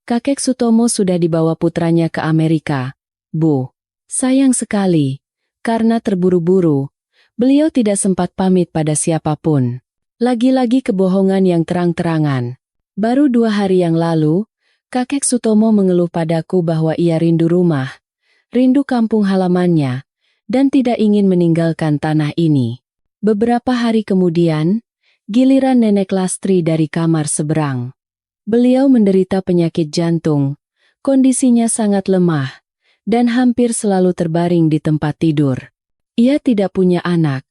kakek Sutomo sudah dibawa putranya ke Amerika, Bu. Sayang sekali, karena terburu-buru, beliau tidak sempat pamit pada siapapun." Lagi-lagi kebohongan yang terang-terangan. Baru 2 hari yang lalu, kakek Sutomo mengeluh padaku bahwa ia rindu rumah, rindu kampung halamannya, dan tidak ingin meninggalkan tanah ini. Beberapa hari kemudian, giliran Nenek Lastri dari kamar seberang. Beliau menderita penyakit jantung, kondisinya sangat lemah, dan hampir selalu terbaring di tempat tidur. Ia tidak punya anak,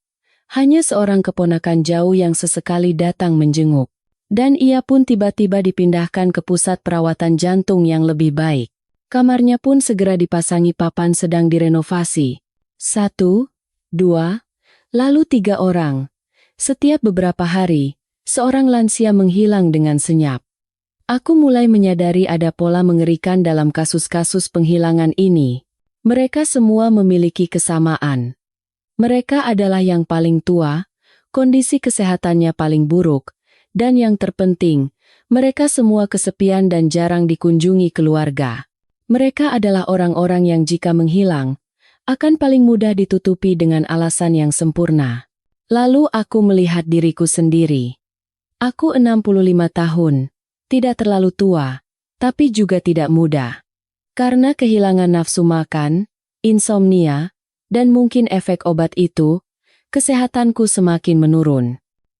hanya seorang keponakan jauh yang sesekali datang menjenguk. Dan ia pun tiba-tiba dipindahkan ke pusat perawatan jantung yang lebih baik. Kamarnya pun segera dipasangi papan sedang direnovasi. 1, 2, lalu 3 orang. Setiap beberapa hari, seorang lansia menghilang dengan senyap. Aku mulai menyadari ada pola mengerikan dalam kasus-kasus penghilangan ini. Mereka semua memiliki kesamaan. Mereka adalah yang paling tua, Kondisi kesehatannya paling buruk, dan yang terpenting, mereka semua kesepian dan jarang dikunjungi keluarga. Mereka adalah orang-orang yang jika menghilang, akan paling mudah ditutupi dengan alasan yang sempurna. Lalu aku melihat diriku sendiri. Aku 65 tahun, tidak terlalu tua, tapi juga tidak muda. Karena kehilangan nafsu makan, insomnia, dan mungkin efek obat itu, kesehatanku semakin menurun.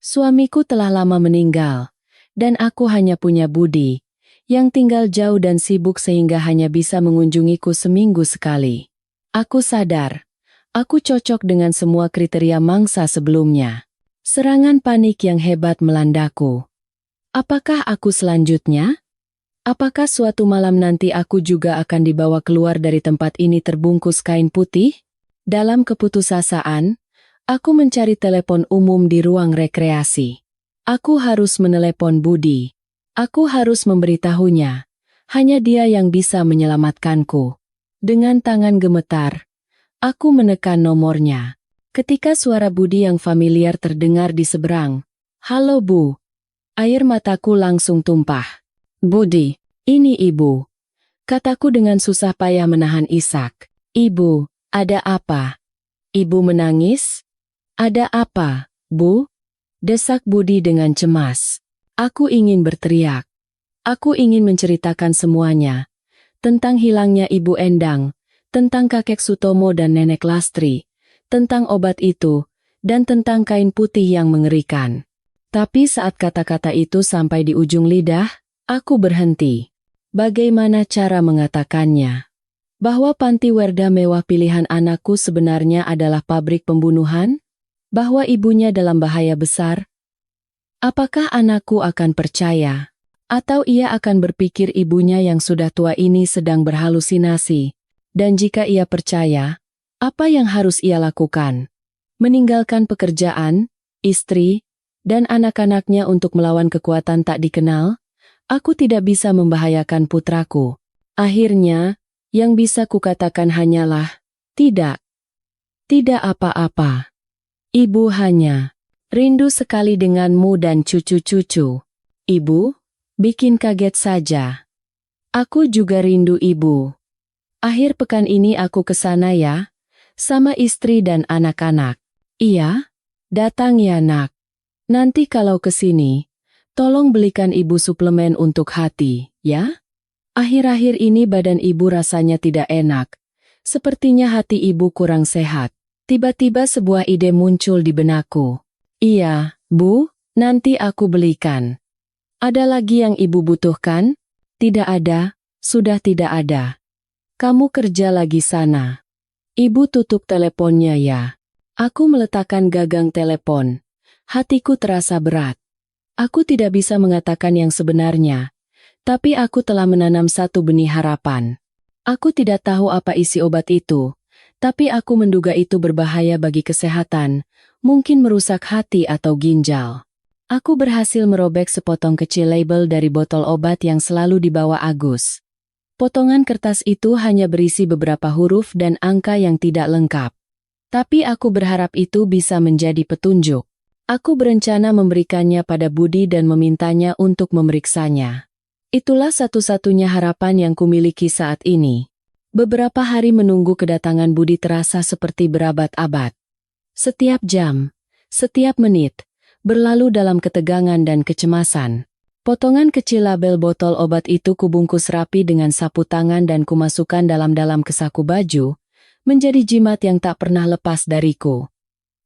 Suamiku telah lama meninggal, dan aku hanya punya Budi, yang tinggal jauh dan sibuk sehingga hanya bisa mengunjungiku seminggu sekali. Aku sadar, aku cocok dengan semua kriteria mangsa sebelumnya. Serangan panik yang hebat melandaku. Apakah aku selanjutnya? Apakah suatu malam nanti aku juga akan dibawa keluar dari tempat ini terbungkus kain putih? Dalam keputusasaan, aku mencari telepon umum di ruang rekreasi. Aku harus menelepon Budi. Aku harus memberitahunya. Hanya dia yang bisa menyelamatkanku. Dengan tangan gemetar, aku menekan nomornya. Ketika suara Budi yang familiar terdengar di seberang. "Halo Bu." Air mataku langsung tumpah. "Budi, ini Ibu." Kataku dengan susah payah menahan isak. "Ibu, ada apa?" "Ibu menangis?" "Ada apa, Bu?" Desak Budi dengan cemas. Aku ingin berteriak. Aku ingin menceritakan semuanya. Tentang hilangnya Ibu Endang, tentang kakek Sutomo dan nenek Lastri, tentang obat itu, dan tentang kain putih yang mengerikan. Tapi saat kata-kata itu sampai di ujung lidah, aku berhenti. Bagaimana cara mengatakannya? Bahwa panti werda mewah pilihan anakku sebenarnya adalah pabrik pembunuhan? Bahwa ibunya dalam bahaya besar? Apakah anakku akan percaya? Atau ia akan berpikir ibunya yang sudah tua ini sedang berhalusinasi? Dan jika ia percaya, apa yang harus ia lakukan? Meninggalkan pekerjaan, istri, dan anak-anaknya untuk melawan kekuatan tak dikenal? Aku tidak bisa membahayakan putraku. Akhirnya, yang bisa kukatakan hanyalah, tidak. Tidak apa-apa. Ibu hanya rindu sekali denganmu dan cucu-cucu. Ibu, bikin kaget saja. Aku juga rindu Ibu. Akhir pekan ini aku ke sana ya, sama istri dan anak-anak. Iya? Datang ya nak. Nanti kalau ke sini, tolong belikan Ibu suplemen untuk hati, ya? Akhir-akhir ini badan Ibu rasanya tidak enak. Sepertinya hati Ibu kurang sehat. Tiba-tiba sebuah ide muncul di benakku. Iya, Bu, nanti aku belikan. Ada lagi yang Ibu butuhkan? Tidak ada, sudah tidak ada. Kamu kerja lagi sana. Ibu tutup teleponnya ya. Aku meletakkan gagang telepon. Hatiku terasa berat. Aku tidak bisa mengatakan yang sebenarnya, tapi aku telah menanam satu benih harapan. Aku tidak tahu apa isi obat itu, tapi aku menduga itu berbahaya bagi kesehatan, mungkin merusak hati atau ginjal. Aku berhasil merobek sepotong kecil label dari botol obat yang selalu dibawa Agus. Potongan kertas itu hanya berisi beberapa huruf dan angka yang tidak lengkap. Tapi aku berharap itu bisa menjadi petunjuk. Aku berencana memberikannya pada Budi dan memintanya untuk memeriksanya. Itulah satu-satunya harapan yang kumiliki saat ini. Beberapa hari menunggu kedatangan Budi terasa seperti berabad-abad. Setiap jam, setiap menit, berlalu dalam ketegangan dan kecemasan. Potongan kecil label botol obat itu kubungkus rapi dengan sapu tangan dan kumasukkan dalam-dalam ke saku baju, menjadi jimat yang tak pernah lepas dariku.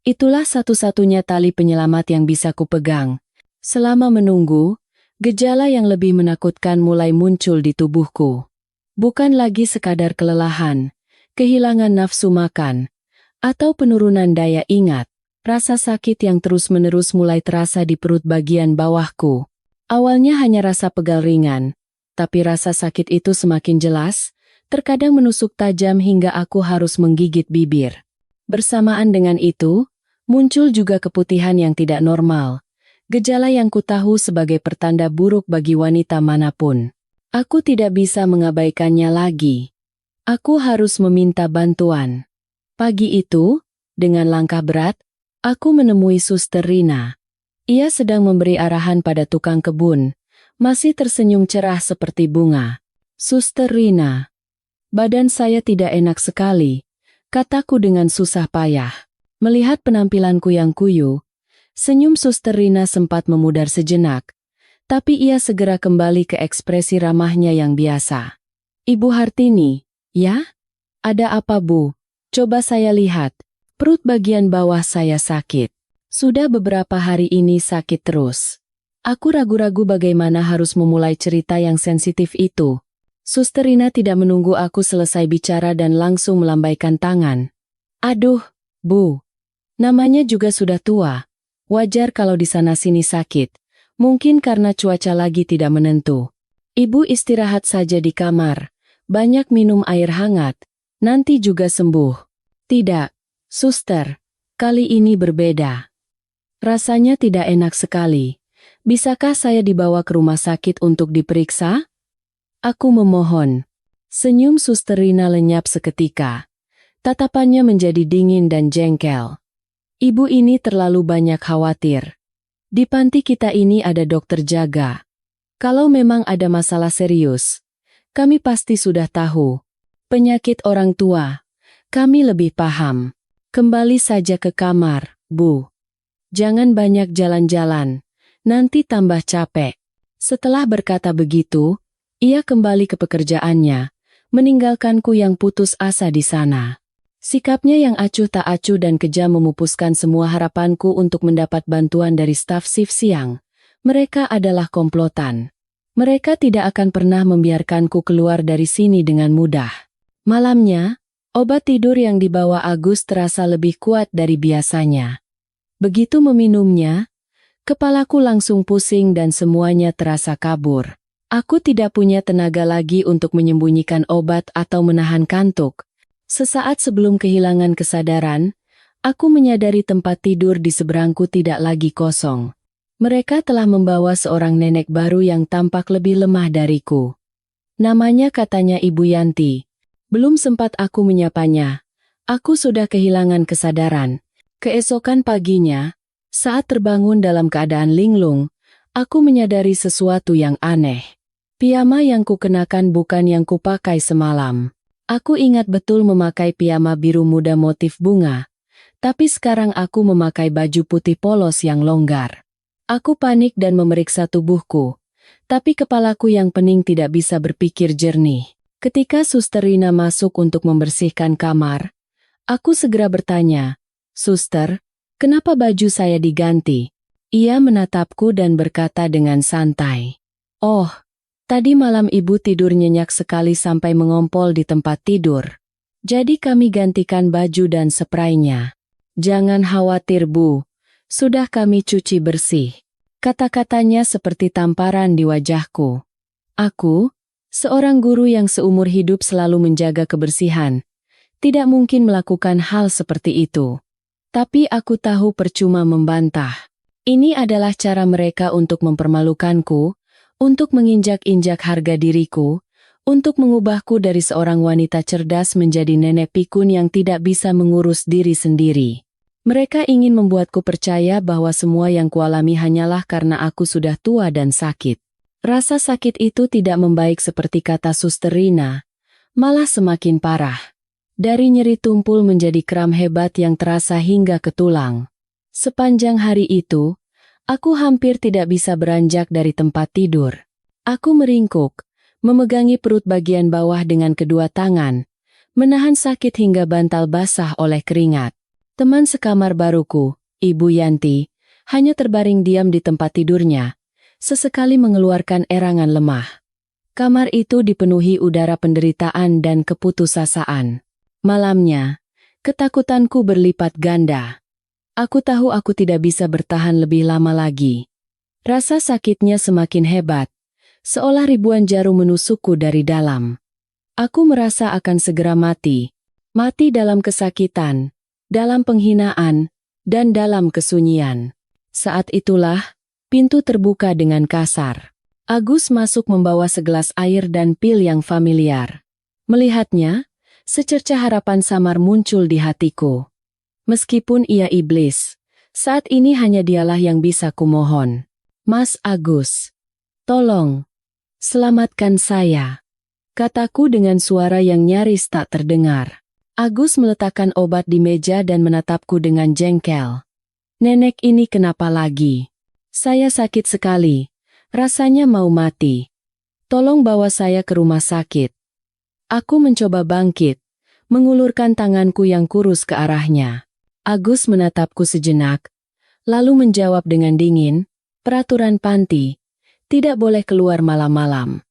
Itulah satu-satunya tali penyelamat yang bisa kupegang. Selama menunggu, gejala yang lebih menakutkan mulai muncul di tubuhku. Bukan lagi sekadar kelelahan, kehilangan nafsu makan, atau penurunan daya ingat. Rasa sakit yang terus-menerus mulai terasa di perut bagian bawahku. Awalnya hanya rasa pegal ringan, tapi rasa sakit itu semakin jelas, terkadang menusuk tajam hingga aku harus menggigit bibir. Bersamaan dengan itu, muncul juga keputihan yang tidak normal, gejala yang kutahu sebagai pertanda buruk bagi wanita manapun. Aku tidak bisa mengabaikannya lagi. Aku harus meminta bantuan. Pagi itu, dengan langkah berat, Aku menemui Suster Rina. Ia sedang memberi arahan pada tukang kebun, masih tersenyum cerah seperti bunga. Suster Rina. Badan saya tidak enak sekali, kataku dengan susah payah. Melihat penampilanku yang kuyu, senyum Suster Rina sempat memudar sejenak, tapi ia segera kembali ke ekspresi ramahnya yang biasa. Ibu Hartini, ya? Ada apa, Bu? Coba saya lihat. Perut bagian bawah saya sakit. Sudah beberapa hari ini sakit terus. Aku ragu-ragu bagaimana harus memulai cerita yang sensitif itu. Suster Rina tidak menunggu aku selesai bicara dan langsung melambaikan tangan. Aduh, Bu. Namanya juga sudah tua. Wajar kalau di sana-sini sakit. Mungkin karena cuaca lagi tidak menentu. Ibu istirahat saja di kamar. Banyak minum air hangat. Nanti juga sembuh. Tidak, Suster. Kali ini berbeda. Rasanya tidak enak sekali. Bisakah saya dibawa ke rumah sakit untuk diperiksa? Aku memohon. Senyum Suster Rina lenyap seketika. Tatapannya menjadi dingin dan jengkel. Ibu ini terlalu banyak khawatir. Di panti kita ini ada dokter jaga. Kalau memang ada masalah serius, kami pasti sudah tahu. Penyakit orang tua, kami lebih paham. Kembali saja ke kamar, Bu. Jangan banyak jalan-jalan, nanti tambah capek. Setelah berkata begitu, ia kembali ke pekerjaannya, meninggalkanku yang putus asa di sana. Sikapnya yang acuh tak acuh dan kejam memupuskan semua harapanku untuk mendapat bantuan dari staf shift siang. Mereka adalah komplotan. Mereka tidak akan pernah membiarkanku keluar dari sini dengan mudah. Malamnya, obat tidur yang dibawa Agus terasa lebih kuat dari biasanya. Begitu meminumnya, kepalaku langsung pusing dan semuanya terasa kabur. Aku tidak punya tenaga lagi untuk menyembunyikan obat atau menahan kantuk. Sesaat sebelum kehilangan kesadaran, aku menyadari tempat tidur di seberangku tidak lagi kosong. Mereka telah membawa seorang nenek baru yang tampak lebih lemah dariku. Namanya katanya Ibu Yanti. Belum sempat aku menyapanya, aku sudah kehilangan kesadaran. Keesokan paginya, saat terbangun dalam keadaan linglung, aku menyadari sesuatu yang aneh. Piyama yang kukenakan bukan yang kupakai semalam. Aku ingat betul memakai piyama biru muda motif bunga, tapi sekarang aku memakai baju putih polos yang longgar. Aku panik dan memeriksa tubuhku, tapi kepalaku yang pening tidak bisa berpikir jernih. Ketika Suster Rina masuk untuk membersihkan kamar, aku segera bertanya, "Suster, kenapa baju saya diganti?" Ia menatapku dan berkata dengan santai, "Oh, tadi malam ibu tidur nyenyak sekali sampai mengompol di tempat tidur. Jadi kami gantikan baju dan spraynya. Jangan khawatir, Bu, sudah kami cuci bersih." Kata-katanya seperti tamparan di wajahku. Aku, seorang guru yang seumur hidup selalu menjaga kebersihan, tidak mungkin melakukan hal seperti itu. Tapi aku tahu percuma membantah. Ini adalah cara mereka untuk mempermalukanku, untuk menginjak-injak harga diriku, untuk mengubahku dari seorang wanita cerdas menjadi nenek pikun yang tidak bisa mengurus diri sendiri. Mereka ingin membuatku percaya bahwa semua yang kualami hanyalah karena aku sudah tua dan sakit. Rasa sakit itu tidak membaik seperti kata Suster Rina, malah semakin parah. Dari nyeri tumpul menjadi kram hebat yang terasa hingga ke tulang. Sepanjang hari itu, aku hampir tidak bisa beranjak dari tempat tidur. Aku meringkuk, memegangi perut bagian bawah dengan kedua tangan, menahan sakit hingga bantal basah oleh keringat. Teman sekamar baruku, Ibu Yanti, hanya terbaring diam di tempat tidurnya, sesekali mengeluarkan erangan lemah. Kamar itu dipenuhi udara penderitaan dan keputusasaan. Malamnya, ketakutanku berlipat ganda. Aku tahu aku tidak bisa bertahan lebih lama lagi. Rasa sakitnya semakin hebat, seolah ribuan jarum menusukku dari dalam. Aku merasa akan segera mati. Mati dalam kesakitan, dalam penghinaan, dan dalam kesunyian. Saat itulah, pintu terbuka dengan kasar. Agus masuk membawa segelas air dan pil yang familiar. Melihatnya, secercah harapan samar muncul di hatiku. Meskipun ia iblis, Saat ini hanya dialah yang bisa kumohon. Mas Agus, tolong, selamatkan saya, kataku dengan suara yang nyaris tak terdengar. Agus meletakkan obat di meja dan menatapku dengan jengkel. Nenek ini kenapa lagi? Saya sakit sekali, rasanya mau mati. Tolong bawa saya ke rumah sakit. Aku mencoba bangkit, mengulurkan tanganku yang kurus ke arahnya. Agus menatapku sejenak, lalu menjawab dengan dingin, peraturan panti, tidak boleh keluar malam-malam.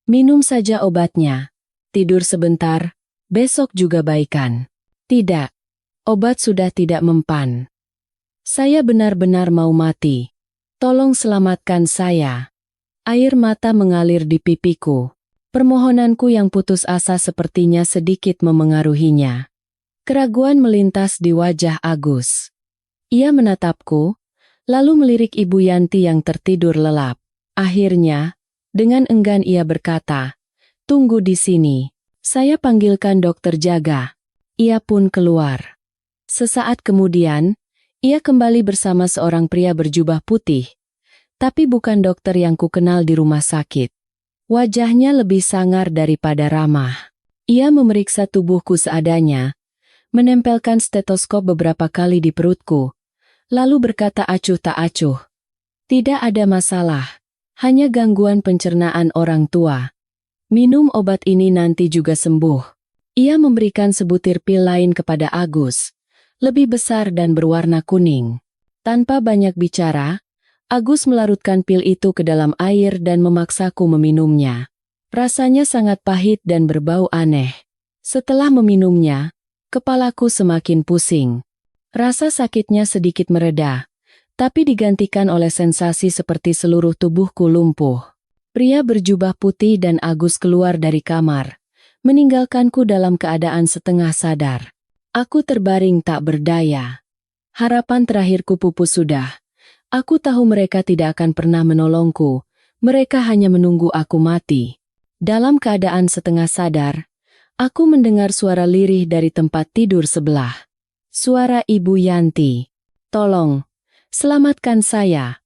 Minum saja obatnya, tidur sebentar, besok juga baikan. Tidak, obat sudah tidak mempan. Saya benar-benar mau mati. Tolong selamatkan saya. Air mata mengalir di pipiku. Permohonanku yang putus asa sepertinya sedikit memengaruhinya. Keraguan melintas di wajah Agus. Ia menatapku, lalu melirik Ibu Yanti yang tertidur lelap. Akhirnya, dengan enggan ia berkata, "Tunggu di sini, saya panggilkan dokter jaga." Ia pun keluar. Sesaat kemudian, ia kembali bersama seorang pria berjubah putih, tapi bukan dokter yang kukenal di rumah sakit. Wajahnya lebih sangar daripada ramah. Ia memeriksa tubuhku seadanya, menempelkan stetoskop beberapa kali di perutku, lalu berkata acuh tak acuh, "Tidak ada masalah, hanya gangguan pencernaan orang tua. Minum obat ini nanti juga sembuh." Ia memberikan sebutir pil lain kepada Agus, lebih besar dan berwarna kuning. Tanpa banyak bicara, Agus melarutkan pil itu ke dalam air dan memaksaku meminumnya. Rasanya sangat pahit dan berbau aneh. Setelah meminumnya, kepalaku semakin pusing. Rasa sakitnya sedikit mereda, tapi digantikan oleh sensasi seperti seluruh tubuhku lumpuh. Pria berjubah putih dan Agus keluar dari kamar, meninggalkanku dalam keadaan setengah sadar. Aku terbaring tak berdaya. Harapan terakhirku pupus sudah. Aku tahu mereka tidak akan pernah menolongku, mereka hanya menunggu aku mati. Dalam keadaan setengah sadar, aku mendengar suara lirih dari tempat tidur sebelah. Suara Ibu Yanti. "Tolong, selamatkan saya."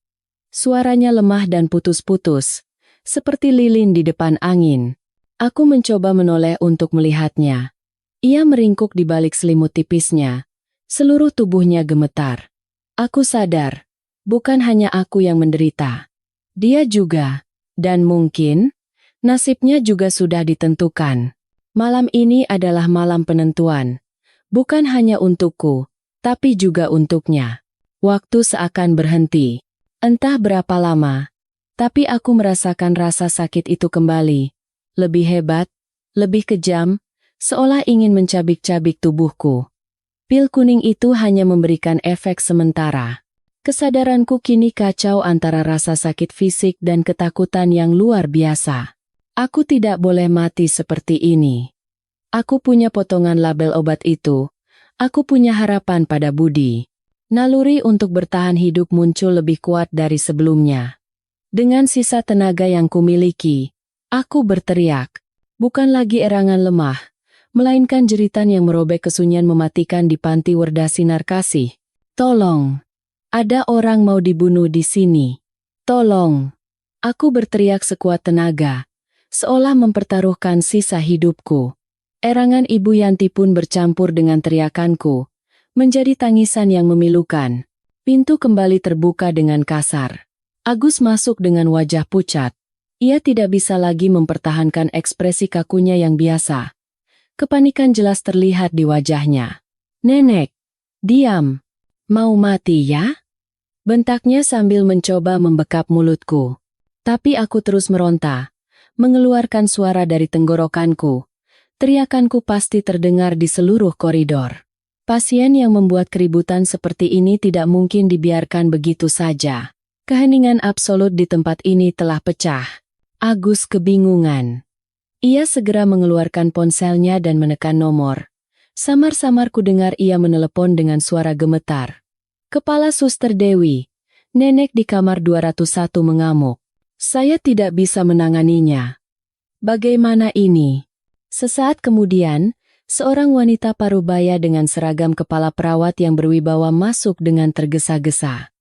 Suaranya lemah dan putus-putus, seperti lilin di depan angin. Aku mencoba menoleh untuk melihatnya. Ia meringkuk di balik selimut tipisnya. Seluruh tubuhnya gemetar. Aku sadar. Bukan hanya aku yang menderita. Dia juga. Dan mungkin, nasibnya juga sudah ditentukan. Malam ini adalah malam penentuan. Bukan hanya untukku, tapi juga untuknya. Waktu seakan berhenti. Entah berapa lama, tapi aku merasakan rasa sakit itu kembali. Lebih hebat, lebih kejam, seolah ingin mencabik-cabik tubuhku. Pil kuning itu hanya memberikan efek sementara. Kesadaranku kini kacau antara rasa sakit fisik dan ketakutan yang luar biasa. Aku tidak boleh mati seperti ini. Aku punya potongan label obat itu. Aku punya harapan pada Budi. Naluri untuk bertahan hidup muncul lebih kuat dari sebelumnya. Dengan sisa tenaga yang kumiliki, aku berteriak. Bukan lagi erangan lemah, melainkan jeritan yang merobek kesunyian mematikan di panti Werda Sinar Kasih. "Tolong! Ada orang mau dibunuh di sini. Tolong!" Aku berteriak sekuat tenaga, seolah mempertaruhkan sisa hidupku. Erangan Ibu Yanti pun bercampur dengan teriakanku, menjadi tangisan yang memilukan. Pintu kembali terbuka dengan kasar. Agus masuk dengan wajah pucat. Ia tidak bisa lagi mempertahankan ekspresi kakunya yang biasa. Kepanikan jelas terlihat di wajahnya. "Nenek, diam. Mau mati ya?" bentaknya sambil mencoba membekap mulutku. Tapi aku terus meronta, mengeluarkan suara dari tenggorokanku. Teriakanku pasti terdengar di seluruh koridor. Pasien yang membuat keributan seperti ini tidak mungkin dibiarkan begitu saja. Keheningan absolut di tempat ini telah pecah. Agus kebingungan. Ia segera mengeluarkan ponselnya dan menekan nomor. Samar-samar ku dengar ia menelepon dengan suara gemetar. "Kepala Suster Dewi, nenek di kamar 201 mengamuk. Saya tidak bisa menanganinya." "Bagaimana ini?" Sesaat kemudian, Seorang wanita parubaya dengan seragam kepala perawat yang berwibawa masuk dengan tergesa-gesa.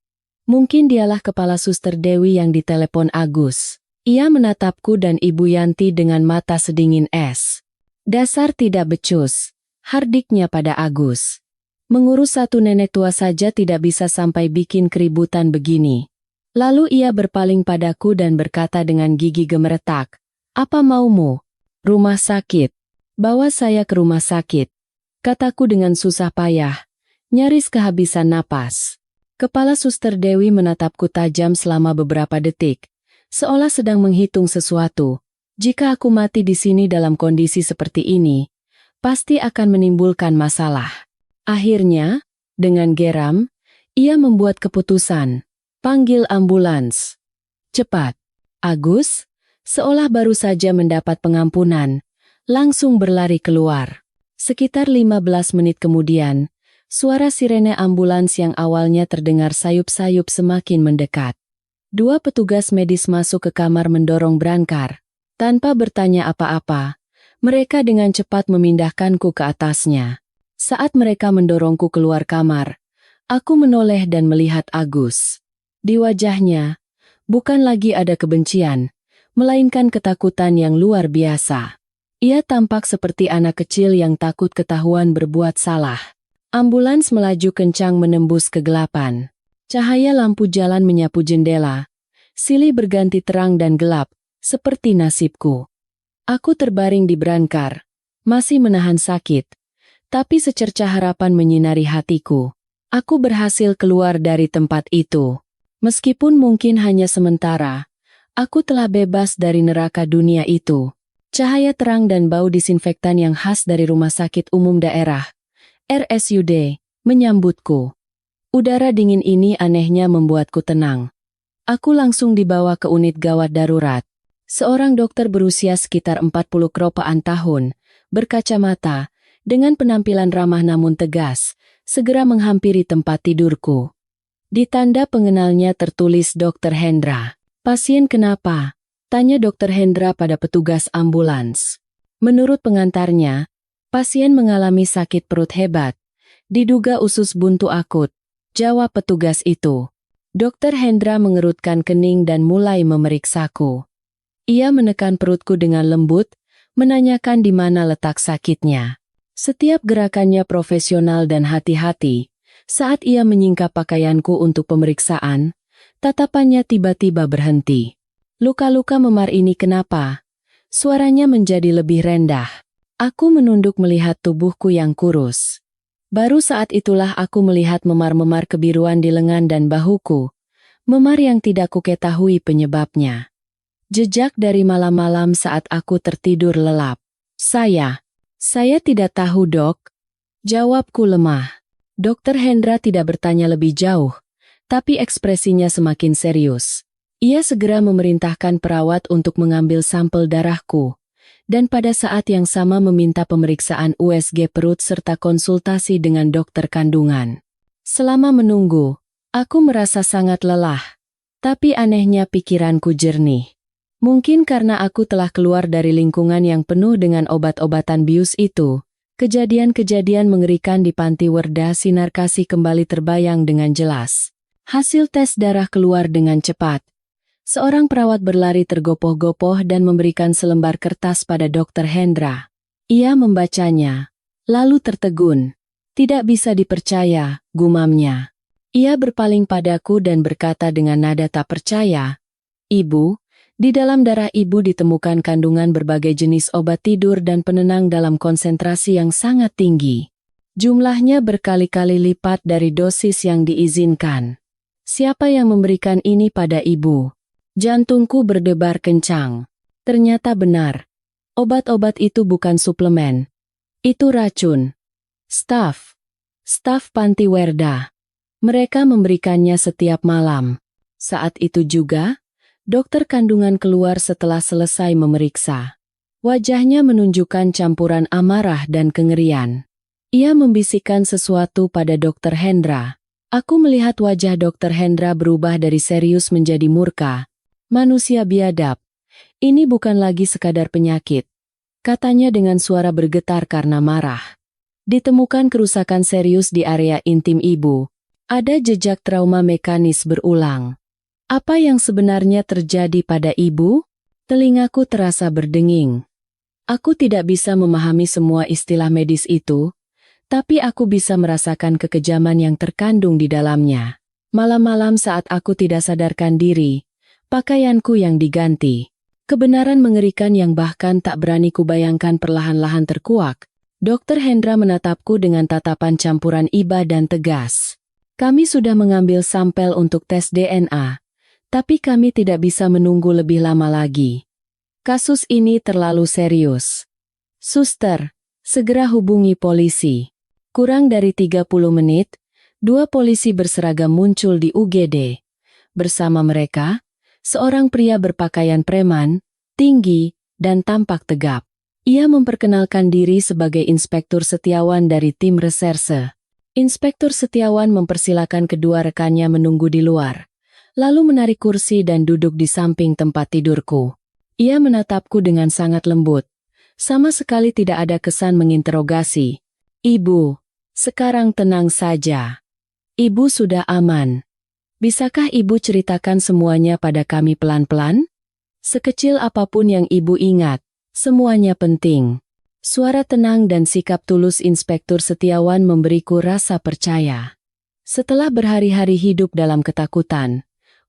Mungkin dialah kepala Suster Dewi yang ditelepon Agus. Ia menatapku dan Ibu Yanti dengan mata sedingin es. Dasar tidak becus, hardiknya pada Agus. Mengurus satu nenek tua saja tidak bisa sampai bikin keributan begini. Lalu ia berpaling padaku dan berkata dengan gigi gemeretak, "Apa maumu? Rumah sakit. Bawa saya ke rumah sakit," kataku dengan susah payah, nyaris kehabisan napas. Kepala Suster Dewi menatapku tajam selama beberapa detik, seolah sedang menghitung sesuatu. Jika aku mati di sini dalam kondisi seperti ini, pasti akan menimbulkan masalah. Akhirnya, dengan geram, ia membuat keputusan. "Panggil ambulans. Cepat." Agus, seolah baru saja mendapat pengampunan, langsung berlari keluar. Sekitar 15 menit kemudian, suara sirene ambulans yang awalnya terdengar sayup-sayup semakin mendekat. Dua petugas medis masuk ke kamar mendorong Brankar. Tanpa bertanya apa-apa, mereka dengan cepat memindahkanku ke atasnya. Saat mereka mendorongku keluar kamar, aku menoleh dan melihat Agus. Di wajahnya, bukan lagi ada kebencian, melainkan ketakutan yang luar biasa. Ia tampak seperti anak kecil yang takut ketahuan berbuat salah. Ambulans melaju kencang menembus kegelapan. Cahaya lampu jalan menyapu jendela. Silih berganti terang dan gelap, seperti nasibku. Aku terbaring di Brankar, masih menahan sakit. Tapi secercah harapan menyinari hatiku. Aku berhasil keluar dari tempat itu. Meskipun mungkin hanya sementara, aku telah bebas dari neraka dunia itu. Cahaya terang dan bau disinfektan yang khas dari Rumah Sakit Umum Daerah, RSUD, menyambutku. Udara dingin ini anehnya membuatku tenang. Aku langsung dibawa ke unit gawat darurat. Seorang dokter berusia sekitar 40 keropaan tahun, berkacamata, dengan penampilan ramah namun tegas, segera menghampiri tempat tidurku. Di tanda pengenalnya tertulis Dr. Hendra. "Pasien kenapa?" tanya Dr. Hendra pada petugas ambulans. Menurut pengantarnya, pasien mengalami sakit perut hebat. Diduga usus buntu akut, jawab petugas itu. Dr. Hendra mengerutkan kening dan mulai memeriksaku. Ia menekan perutku dengan lembut, menanyakan di mana letak sakitnya. Setiap gerakannya profesional dan hati-hati. Saat ia menyingkap pakaianku untuk pemeriksaan, tatapannya tiba-tiba berhenti. "Luka-luka memar ini kenapa?" Suaranya menjadi lebih rendah. Aku menunduk melihat tubuhku yang kurus. Baru saat itulah aku melihat memar-memar kebiruan di lengan dan bahuku. Memar yang tidak kuketahui penyebabnya. Jejak dari malam-malam saat aku tertidur lelap. Saya tidak tahu, Dok." Jawabku lemah. Dr. Hendra tidak bertanya lebih jauh, tapi ekspresinya semakin serius. Ia segera memerintahkan perawat untuk mengambil sampel darahku, dan pada saat yang sama meminta pemeriksaan USG perut serta konsultasi dengan dokter kandungan. Selama menunggu, aku merasa sangat lelah, tapi anehnya pikiranku jernih. Mungkin karena aku telah keluar dari lingkungan yang penuh dengan obat-obatan bius itu, kejadian-kejadian mengerikan di Panti Werda Sinar Kasih kembali terbayang dengan jelas. Hasil tes darah keluar dengan cepat. Seorang perawat berlari tergopoh-gopoh dan memberikan selembar kertas pada Dr. Hendra. Ia membacanya, lalu tertegun. "Tidak bisa dipercaya," gumamnya. Ia berpaling padaku dan berkata dengan nada tak percaya, "Ibu, di dalam darah ibu ditemukan kandungan berbagai jenis obat tidur dan penenang dalam konsentrasi yang sangat tinggi. Jumlahnya berkali-kali lipat dari dosis yang diizinkan. Siapa yang memberikan ini pada ibu?" Jantungku berdebar kencang. Ternyata benar. Obat-obat itu bukan suplemen. Itu racun. Staf Panti Werda. Mereka memberikannya setiap malam. Saat itu juga, dokter kandungan keluar setelah selesai memeriksa. Wajahnya menunjukkan campuran amarah dan kengerian. Ia membisikkan sesuatu pada Dr. Hendra. Aku melihat wajah Dr. Hendra berubah dari serius menjadi murka. "Manusia biadab. Ini bukan lagi sekadar penyakit. katanya dengan suara bergetar karena marah. Ditemukan kerusakan serius di area intim ibu. Ada jejak trauma mekanis berulang. Apa yang sebenarnya terjadi pada ibu? Telingaku terasa berdenging. Aku tidak bisa memahami semua istilah medis itu, tapi aku bisa merasakan kekejaman yang terkandung di dalamnya. Malam-malam saat aku tidak sadarkan diri, pakaianku yang diganti. Kebenaran mengerikan yang bahkan tak berani kubayangkan perlahan-lahan terkuak. Dr. Hendra menatapku dengan tatapan campuran iba dan tegas. Kami sudah mengambil sampel untuk tes DNA, tapi kami tidak bisa menunggu lebih lama lagi. Kasus ini terlalu serius. Suster, segera hubungi polisi. Kurang dari 30 menit, 2 polisi berseragam muncul di UGD. Bersama mereka, seorang pria berpakaian preman, tinggi, dan tampak tegap. Ia memperkenalkan diri sebagai Inspektur Setiawan dari tim reserse. Inspektur Setiawan mempersilakan kedua rekannya menunggu di luar, lalu menarik kursi dan duduk di samping tempat tidurku. Ia menatapku dengan sangat lembut. Sama sekali tidak ada kesan menginterogasi. Ibu, sekarang tenang saja. Ibu sudah aman. Bisakah ibu ceritakan semuanya pada kami pelan-pelan? Sekecil apapun yang ibu ingat. Semuanya penting. Suara tenang dan sikap tulus Inspektur Setiawan memberiku rasa percaya. Setelah berhari-hari hidup dalam ketakutan,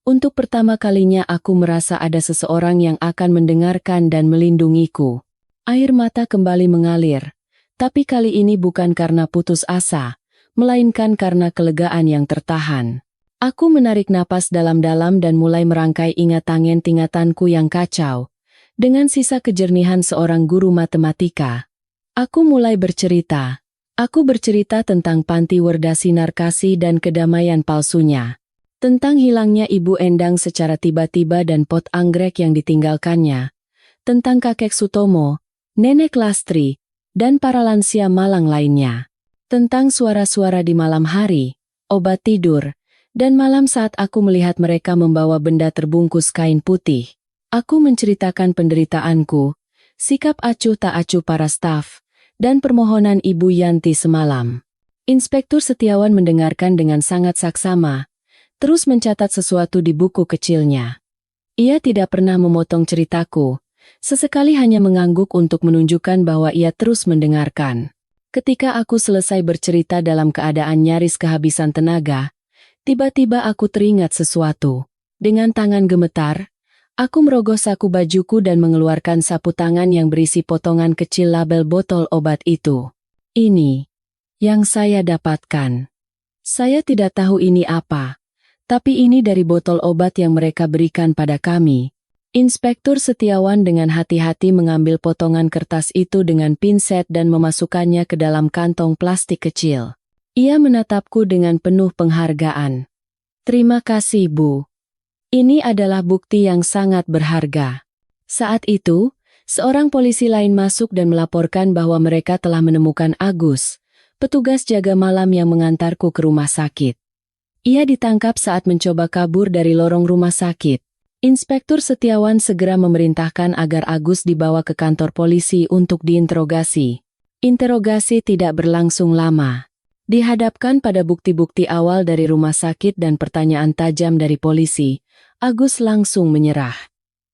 untuk pertama kalinya aku merasa ada seseorang yang akan mendengarkan dan melindungiku. Air mata kembali mengalir, tapi kali ini bukan karena putus asa, melainkan karena kelegaan yang tertahan. Aku menarik napas dalam-dalam dan mulai merangkai ingatan-ingatanku yang kacau. Dengan sisa kejernihan seorang guru matematika, aku mulai bercerita. Aku bercerita tentang Panti Werda Sinar Kasih dan kedamaian palsunya. Tentang hilangnya Ibu Endang secara tiba-tiba dan pot anggrek yang ditinggalkannya. Tentang kakek Sutomo, nenek Lastri, dan para lansia malang lainnya. Tentang suara-suara di malam hari, obat tidur, dan malam saat aku melihat mereka membawa benda terbungkus kain putih. Aku menceritakan penderitaanku, sikap acuh tak acuh para staf, dan permohonan Ibu Yanti semalam. Inspektur Setiawan mendengarkan dengan sangat saksama, terus mencatat sesuatu di buku kecilnya. Ia tidak pernah memotong ceritaku, sesekali hanya mengangguk untuk menunjukkan bahwa ia terus mendengarkan. Ketika aku selesai bercerita dalam keadaan nyaris kehabisan tenaga, tiba-tiba aku teringat sesuatu. Dengan tangan gemetar, aku merogoh saku bajuku dan mengeluarkan sapu tangan yang berisi potongan kecil label botol obat itu. Ini yang saya dapatkan. Saya tidak tahu ini apa, tapi ini dari botol obat yang mereka berikan pada kami. Inspektur Setiawan dengan hati-hati mengambil potongan kertas itu dengan pinset dan memasukkannya ke dalam kantong plastik kecil. Ia menatapku dengan penuh penghargaan. Terima kasih, Bu. Ini adalah bukti yang sangat berharga. Saat itu, seorang polisi lain masuk dan melaporkan bahwa mereka telah menemukan Agus, petugas jaga malam yang mengantarku ke rumah sakit. Ia ditangkap saat mencoba kabur dari lorong rumah sakit. Inspektur Setiawan segera memerintahkan agar Agus dibawa ke kantor polisi untuk diinterogasi. Interogasi tidak berlangsung lama. Dihadapkan pada bukti-bukti awal dari rumah sakit dan pertanyaan tajam dari polisi, Agus langsung menyerah.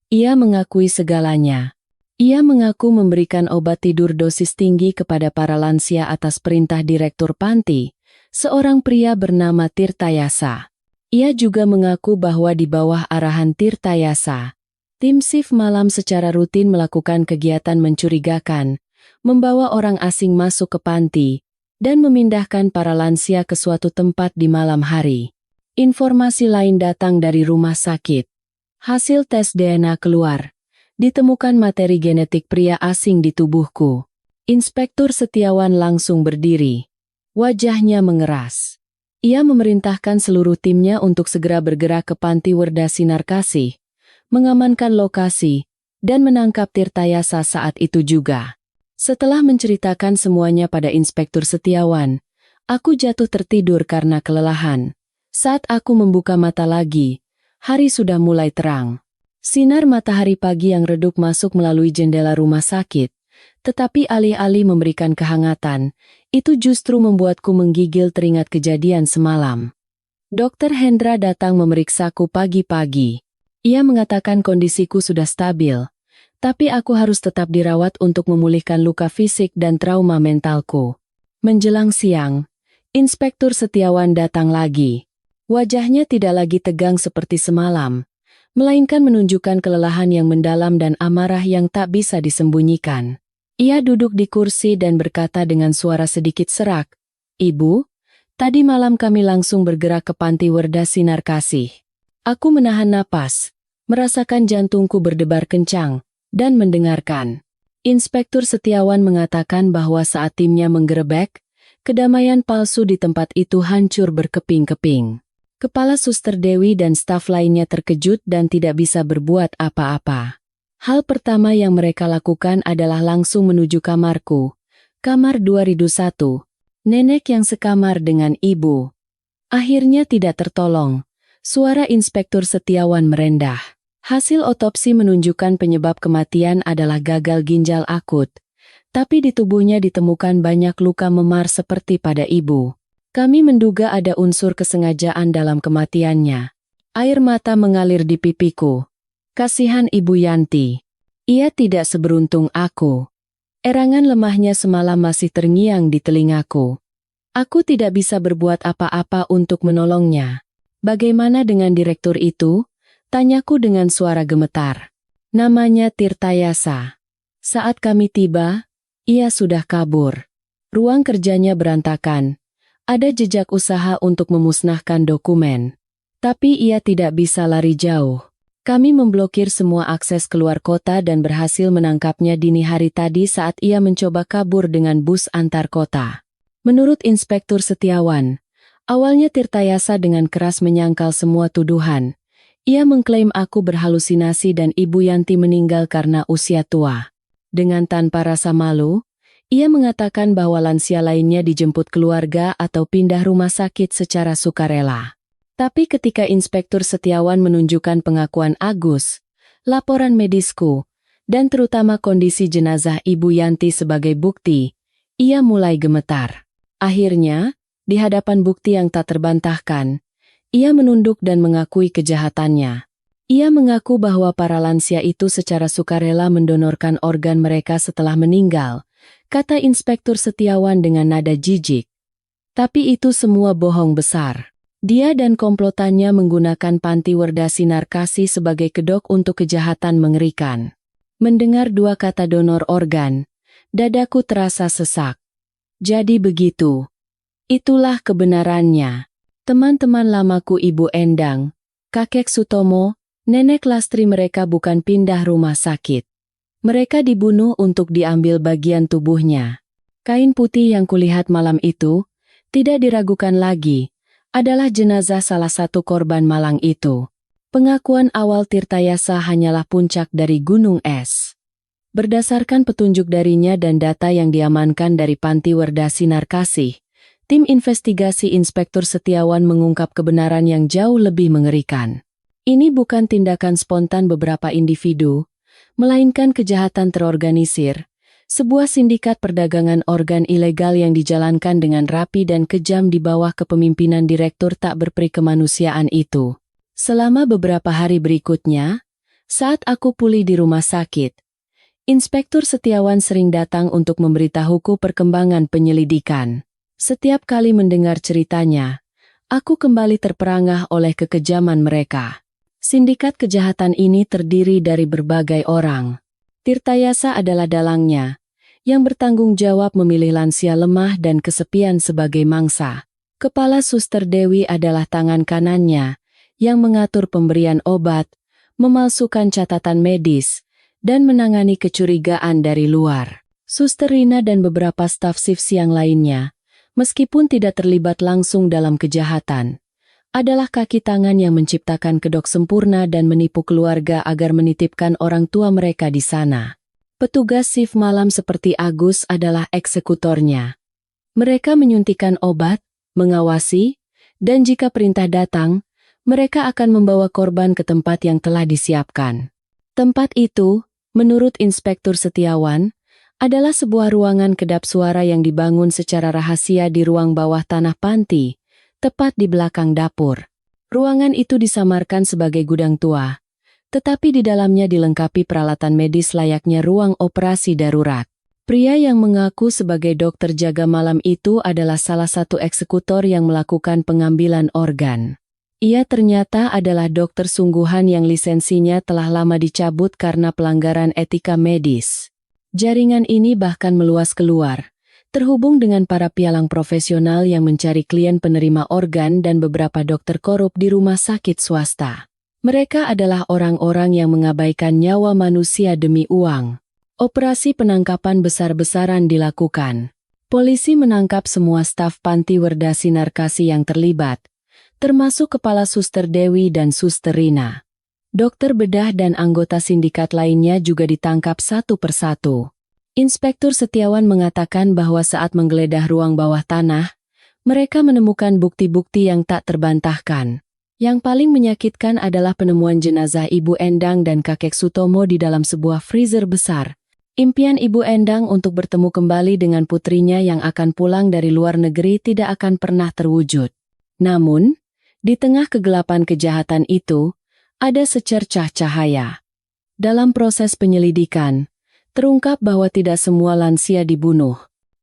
Ia mengakui segalanya. Ia mengaku memberikan obat tidur dosis tinggi kepada para lansia atas perintah Direktur Panti, seorang pria bernama Tirtayasa. Ia juga mengaku bahwa di bawah arahan Tirtayasa, tim shift malam secara rutin melakukan kegiatan mencurigakan, membawa orang asing masuk ke panti, dan memindahkan para lansia ke suatu tempat di malam hari. Informasi lain datang dari rumah sakit. Hasil tes DNA keluar. Ditemukan materi genetik pria asing di tubuhku. Inspektur Setiawan langsung berdiri. Wajahnya mengeras. Ia memerintahkan seluruh timnya untuk segera bergerak ke Panti Werda Sinar Kasih, mengamankan lokasi, dan menangkap Tirtayasa saat itu juga. Setelah menceritakan semuanya pada Inspektur Setiawan, aku jatuh tertidur karena kelelahan. Saat aku membuka mata lagi, hari sudah mulai terang. Sinar matahari pagi yang redup masuk melalui jendela rumah sakit, Tetapi alih-alih memberikan kehangatan, itu justru membuatku menggigil teringat kejadian semalam. Dokter Hendra datang memeriksaku pagi-pagi. Ia mengatakan kondisiku sudah stabil, tapi aku harus tetap dirawat untuk memulihkan luka fisik dan trauma mentalku. Menjelang siang, Inspektur Setiawan datang lagi. Wajahnya tidak lagi tegang seperti semalam, melainkan menunjukkan kelelahan yang mendalam dan amarah yang tak bisa disembunyikan. Ia duduk di kursi dan berkata dengan suara sedikit serak, "Ibu, tadi malam kami langsung bergerak ke Panti Werda Sinar Kasih. Aku menahan napas, merasakan jantungku berdebar kencang, dan mendengarkan." Inspektur Setiawan mengatakan bahwa saat timnya menggerebek, kedamaian palsu di tempat itu hancur berkeping-keping. Kepala Suster Dewi dan staf lainnya terkejut dan tidak bisa berbuat apa-apa. Hal pertama yang mereka lakukan adalah langsung menuju kamarku, kamar 201, nenek yang sekamar dengan ibu. Akhirnya tidak tertolong, suara Inspektur Setiawan merendah. Hasil otopsi menunjukkan penyebab kematian adalah gagal ginjal akut, tapi di tubuhnya ditemukan banyak luka memar seperti pada ibu. Kami menduga ada unsur kesengajaan dalam kematiannya. Air mata mengalir di pipiku. Kasihan Ibu Yanti. Ia tidak seberuntung aku. Erangan lemahnya semalam masih terngiang di telingaku. Aku tidak bisa berbuat apa-apa untuk menolongnya. Bagaimana dengan direktur itu? Tanyaku dengan suara gemetar. Namanya Tirtayasa. Saat kami tiba, ia sudah kabur. Ruang kerjanya berantakan. Ada jejak usaha untuk memusnahkan dokumen. Tapi ia tidak bisa lari jauh. Kami memblokir semua akses keluar kota dan berhasil menangkapnya dini hari tadi saat ia mencoba kabur dengan bus antar kota. Menurut Inspektur Setiawan, awalnya Tirtayasa dengan keras menyangkal semua tuduhan. Ia mengklaim aku berhalusinasi dan Ibu Yanti meninggal karena usia tua. Dengan tanpa rasa malu, ia mengatakan bahwa lansia lainnya dijemput keluarga atau pindah rumah sakit secara sukarela. Tapi ketika Inspektur Setiawan menunjukkan pengakuan Agus, laporan medisku, dan terutama kondisi jenazah Ibu Yanti sebagai bukti, ia mulai gemetar. Akhirnya, di hadapan bukti yang tak terbantahkan, ia menunduk dan mengakui kejahatannya. Ia mengaku bahwa para lansia itu secara sukarela mendonorkan organ mereka setelah meninggal, kata Inspektur Setiawan dengan nada jijik. Tapi itu semua bohong besar. Dia dan komplotannya menggunakan Panti Werda Sinar Kasih sebagai kedok untuk kejahatan mengerikan. Mendengar dua kata donor organ, dadaku terasa sesak. Jadi begitu. Itulah kebenarannya. Teman-teman lamaku Ibu Endang, Kakek Sutomo, Nenek Lastri mereka bukan pindah rumah sakit. Mereka dibunuh untuk diambil bagian tubuhnya. Kain putih yang kulihat malam itu, tidak diragukan lagi, adalah jenazah salah satu korban malang itu. Pengakuan awal Tirtayasa hanyalah puncak dari gunung es. Berdasarkan petunjuk darinya dan data yang diamankan dari Panti Werda Sinar Kasih, tim investigasi Inspektur Setiawan mengungkap kebenaran yang jauh lebih mengerikan. Ini bukan tindakan spontan beberapa individu, melainkan kejahatan terorganisir, sebuah sindikat perdagangan organ ilegal yang dijalankan dengan rapi dan kejam di bawah kepemimpinan direktur tak berperi kemanusiaan itu. Selama beberapa hari berikutnya, saat aku pulih di rumah sakit, Inspektur Setiawan sering datang untuk memberitahuku perkembangan penyelidikan. Setiap kali mendengar ceritanya, aku kembali terperangah oleh kekejaman mereka. Sindikat kejahatan ini terdiri dari berbagai orang. Tirtayasa adalah dalangnya, yang bertanggung jawab memilih lansia lemah dan kesepian sebagai mangsa. Kepala Suster Dewi adalah tangan kanannya, yang mengatur pemberian obat, memalsukan catatan medis, dan menangani kecurigaan dari luar. Suster Rina dan beberapa staf SIFS yang lainnya, meskipun tidak terlibat langsung dalam kejahatan, adalah kaki tangan yang menciptakan kedok sempurna dan menipu keluarga agar menitipkan orang tua mereka di sana. Petugas shift malam seperti Agus adalah eksekutornya. Mereka menyuntikkan obat, mengawasi, dan jika perintah datang, mereka akan membawa korban ke tempat yang telah disiapkan. Tempat itu, menurut Inspektur Setiawan, adalah sebuah ruangan kedap suara yang dibangun secara rahasia di ruang bawah tanah panti, tepat di belakang dapur. Ruangan itu disamarkan sebagai gudang tua, tetapi di dalamnya dilengkapi peralatan medis layaknya ruang operasi darurat. Pria yang mengaku sebagai dokter jaga malam itu adalah salah satu eksekutor yang melakukan pengambilan organ. Ia ternyata adalah dokter sungguhan yang lisensinya telah lama dicabut karena pelanggaran etika medis. Jaringan ini bahkan meluas keluar, terhubung dengan para pialang profesional yang mencari klien penerima organ dan beberapa dokter korup di rumah sakit swasta. Mereka adalah orang-orang yang mengabaikan nyawa manusia demi uang. Operasi penangkapan besar-besaran dilakukan. Polisi menangkap semua staf Panti Werda Sinar Kasih yang terlibat, termasuk Kepala Suster Dewi dan Suster Rina. Dokter bedah dan anggota sindikat lainnya juga ditangkap satu persatu. Inspektur Setiawan mengatakan bahwa saat menggeledah ruang bawah tanah, mereka menemukan bukti-bukti yang tak terbantahkan. Yang paling menyakitkan adalah penemuan jenazah Ibu Endang dan kakek Sutomo di dalam sebuah freezer besar. Impian Ibu Endang untuk bertemu kembali dengan putrinya yang akan pulang dari luar negeri tidak akan pernah terwujud. Namun, di tengah kegelapan kejahatan itu, ada secercah cahaya. Dalam proses penyelidikan, terungkap bahwa tidak semua lansia dibunuh.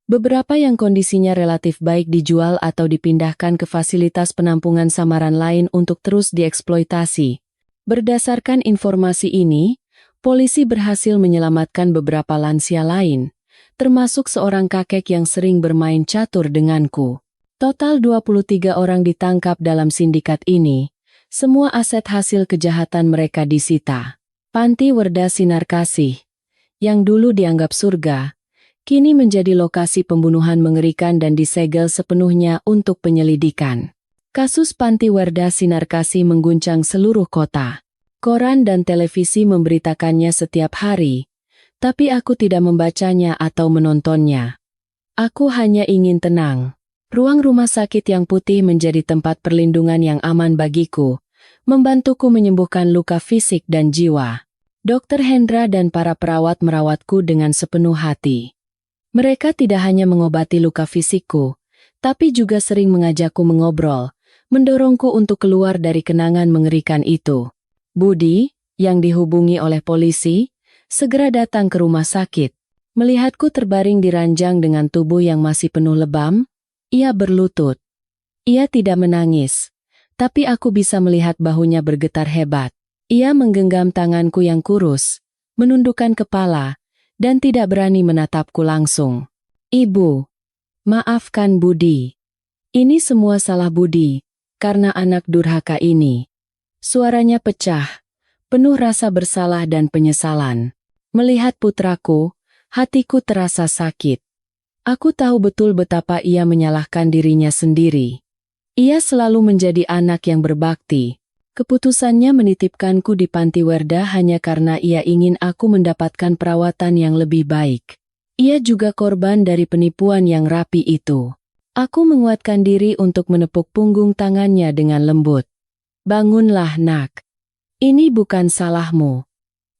Beberapa yang kondisinya relatif baik dijual atau dipindahkan ke fasilitas penampungan samaran lain untuk terus dieksploitasi. Berdasarkan informasi ini, polisi berhasil menyelamatkan beberapa lansia lain, termasuk seorang kakek yang sering bermain catur denganku. Total 23 orang ditangkap dalam sindikat ini. Semua aset hasil kejahatan mereka disita. Panti Werda Sinar Kasih, yang dulu dianggap surga, kini menjadi lokasi pembunuhan mengerikan dan disegel sepenuhnya untuk penyelidikan. Kasus Panti Werda Sinar Kasih mengguncang seluruh kota. Koran dan televisi memberitakannya setiap hari, tapi aku tidak membacanya atau menontonnya. Aku hanya ingin tenang. Ruang rumah sakit yang putih menjadi tempat perlindungan yang aman bagiku, membantuku menyembuhkan luka fisik dan jiwa. Dr. Hendra dan para perawat merawatku dengan sepenuh hati. Mereka tidak hanya mengobati luka fisikku, tapi juga sering mengajakku mengobrol, mendorongku untuk keluar dari kenangan mengerikan itu. Budi, yang dihubungi oleh polisi, segera datang ke rumah sakit. Melihatku terbaring di ranjang dengan tubuh yang masih penuh lebam, ia berlutut. Ia tidak menangis, tapi aku bisa melihat bahunya bergetar hebat. Ia menggenggam tanganku yang kurus, menundukkan kepala, dan tidak berani menatapku langsung. Ibu, maafkan Budi. Ini semua salah Budi, karena anak durhaka ini. Suaranya pecah, penuh rasa bersalah dan penyesalan. Melihat putraku, hatiku terasa sakit. Aku tahu betul betapa ia menyalahkan dirinya sendiri. Ia selalu menjadi anak yang berbakti. Keputusannya menitipkanku di Panti Werda hanya karena ia ingin aku mendapatkan perawatan yang lebih baik. Ia juga korban dari penipuan yang rapi itu. Aku menguatkan diri untuk menepuk punggung tangannya dengan lembut. Bangunlah, nak. Ini bukan salahmu.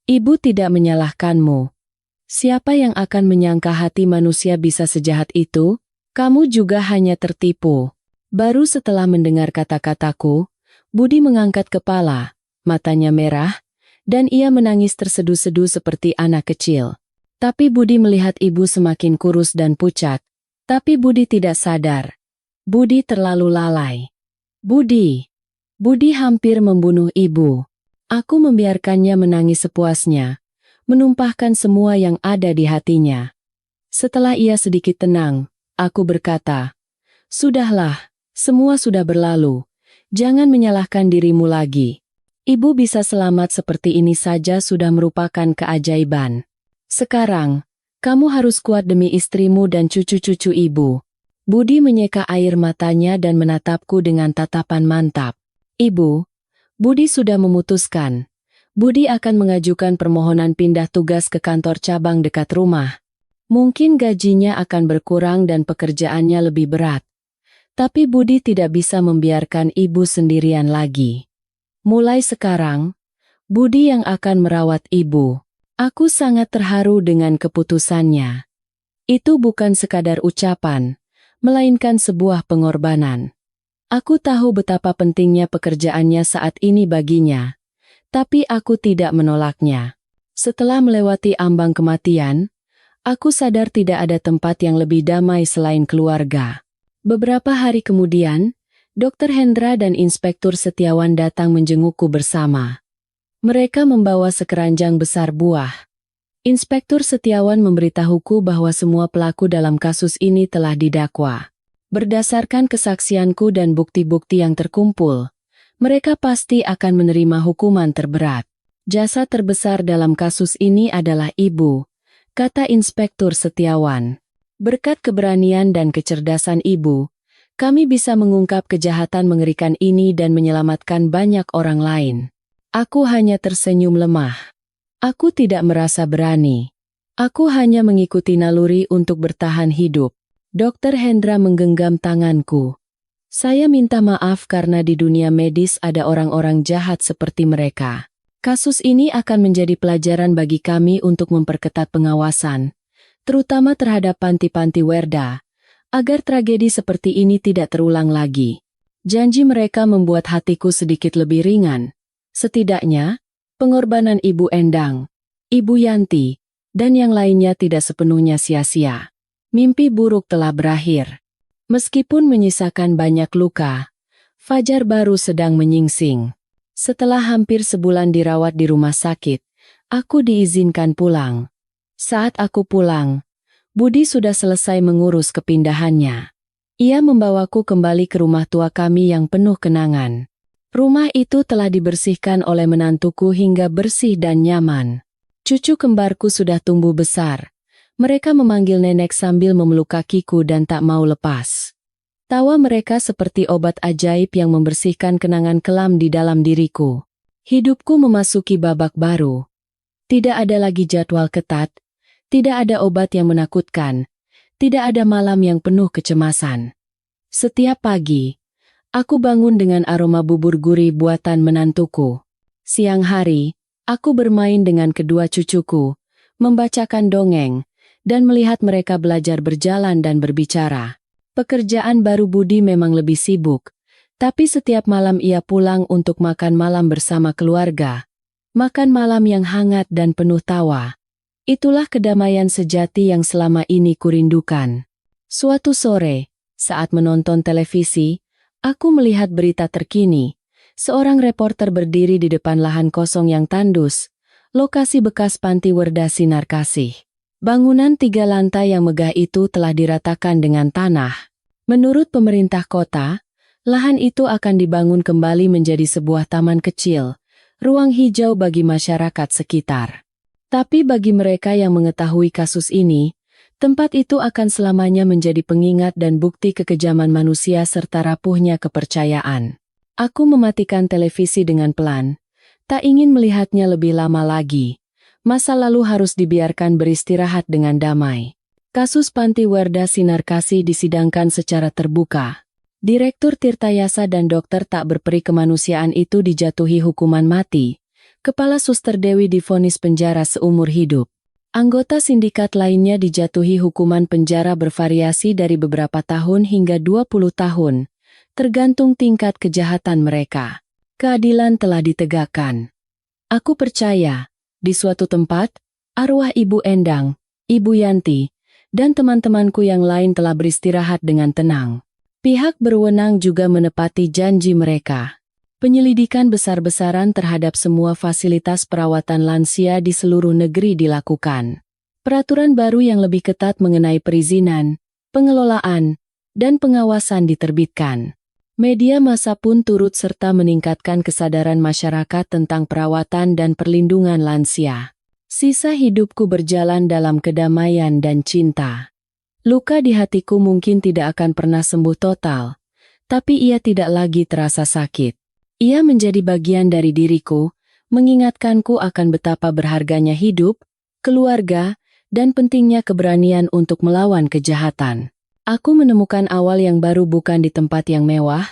Ibu tidak menyalahkanmu. Siapa yang akan menyangka hati manusia bisa sejahat itu? Kamu juga hanya tertipu. Baru setelah mendengar kata-kataku, Budi mengangkat kepala, matanya merah, dan ia menangis terseduh-seduh seperti anak kecil. Tapi Budi melihat ibu semakin kurus dan pucat. Tapi Budi tidak sadar. Budi terlalu lalai. Budi hampir membunuh ibu. Aku membiarkannya menangis sepuasnya, menumpahkan semua yang ada di hatinya. Setelah ia sedikit tenang, aku berkata, "Sudahlah, semua sudah berlalu. Jangan menyalahkan dirimu lagi. Ibu bisa selamat seperti ini saja sudah merupakan keajaiban. Sekarang, kamu harus kuat demi istrimu dan cucu-cucu ibu." Budi menyeka air matanya dan menatapku dengan tatapan mantap. "Ibu, Budi sudah memutuskan. Budi akan mengajukan permohonan pindah tugas ke kantor cabang dekat rumah. Mungkin gajinya akan berkurang dan pekerjaannya lebih berat. Tapi Budi tidak bisa membiarkan ibu sendirian lagi. Mulai sekarang, Budi yang akan merawat ibu." Aku sangat terharu dengan keputusannya. Itu bukan sekadar ucapan, melainkan sebuah pengorbanan. Aku tahu betapa pentingnya pekerjaannya saat ini baginya, tapi aku tidak menolaknya. Setelah melewati ambang kematian, aku sadar tidak ada tempat yang lebih damai selain keluarga. Beberapa hari kemudian, Dr. Hendra dan Inspektur Setiawan datang menjengukku bersama. Mereka membawa sekeranjang besar buah. Inspektur Setiawan memberitahuku bahwa semua pelaku dalam kasus ini telah didakwa. Berdasarkan kesaksianku dan bukti-bukti yang terkumpul, mereka pasti akan menerima hukuman terberat. Jasa terbesar dalam kasus ini adalah ibu, kata Inspektur Setiawan. Berkat keberanian dan kecerdasan ibu, kami bisa mengungkap kejahatan mengerikan ini dan menyelamatkan banyak orang lain. Aku hanya tersenyum lemah. Aku tidak merasa berani. Aku hanya mengikuti naluri untuk bertahan hidup. Dr. Hendra menggenggam tanganku. Saya minta maaf karena di dunia medis ada orang-orang jahat seperti mereka. Kasus ini akan menjadi pelajaran bagi kami untuk memperketat pengawasan, terutama terhadap panti-panti Werda, agar tragedi seperti ini tidak terulang lagi. Janji mereka membuat hatiku sedikit lebih ringan. Setidaknya, pengorbanan Ibu Endang, Ibu Yanti, dan yang lainnya tidak sepenuhnya sia-sia. Mimpi buruk telah berakhir. Meskipun menyisakan banyak luka, fajar baru sedang menyingsing. Setelah hampir sebulan dirawat di rumah sakit, aku diizinkan pulang. Saat aku pulang, Budi sudah selesai mengurus kepindahannya. Ia membawaku kembali ke rumah tua kami yang penuh kenangan. Rumah itu telah dibersihkan oleh menantuku hingga bersih dan nyaman. Cucu kembarku sudah tumbuh besar. Mereka memanggil nenek sambil memeluk kakiku dan tak mau lepas. Tawa mereka seperti obat ajaib yang membersihkan kenangan kelam di dalam diriku. Hidupku memasuki babak baru. Tidak ada lagi jadwal ketat, tidak ada obat yang menakutkan, tidak ada malam yang penuh kecemasan. Setiap pagi, aku bangun dengan aroma bubur gurih buatan menantuku. Siang hari, aku bermain dengan kedua cucuku, membacakan dongeng, dan melihat mereka belajar berjalan dan berbicara. Pekerjaan baru Budi memang lebih sibuk, tapi setiap malam ia pulang untuk makan malam bersama keluarga. Makan malam yang hangat dan penuh tawa. Itulah kedamaian sejati yang selama ini kurindukan. Suatu sore, saat menonton televisi, aku melihat berita terkini. Seorang reporter berdiri di depan lahan kosong yang tandus, lokasi bekas panti Werda Sinar Kasih. Bangunan 3 lantai yang megah itu telah diratakan dengan tanah. Menurut pemerintah kota, lahan itu akan dibangun kembali menjadi sebuah taman kecil, ruang hijau bagi masyarakat sekitar. Tapi bagi mereka yang mengetahui kasus ini, tempat itu akan selamanya menjadi pengingat dan bukti kekejaman manusia serta rapuhnya kepercayaan. Aku mematikan televisi dengan pelan, tak ingin melihatnya lebih lama lagi. Masa lalu harus dibiarkan beristirahat dengan damai. Kasus Panti Werda Sinar Kasih disidangkan secara terbuka. Direktur Tirtayasa dan dokter tak berperi kemanusiaan itu dijatuhi hukuman mati. Kepala Suster Dewi divonis penjara seumur hidup. Anggota sindikat lainnya dijatuhi hukuman penjara bervariasi dari beberapa tahun hingga 20 tahun, tergantung tingkat kejahatan mereka. Keadilan telah ditegakkan. Aku percaya, di suatu tempat, arwah Ibu Endang, Ibu Yanti, dan teman-temanku yang lain telah beristirahat dengan tenang. Pihak berwenang juga menepati janji mereka. Penyelidikan besar-besaran terhadap semua fasilitas perawatan lansia di seluruh negeri dilakukan. Peraturan baru yang lebih ketat mengenai perizinan, pengelolaan, dan pengawasan diterbitkan. Media massa pun turut serta meningkatkan kesadaran masyarakat tentang perawatan dan perlindungan lansia. Sisa hidupku berjalan dalam kedamaian dan cinta. Luka di hatiku mungkin tidak akan pernah sembuh total, tapi ia tidak lagi terasa sakit. Ia menjadi bagian dari diriku, mengingatkanku akan betapa berharganya hidup, keluarga, dan pentingnya keberanian untuk melawan kejahatan. Aku menemukan awal yang baru bukan di tempat yang mewah,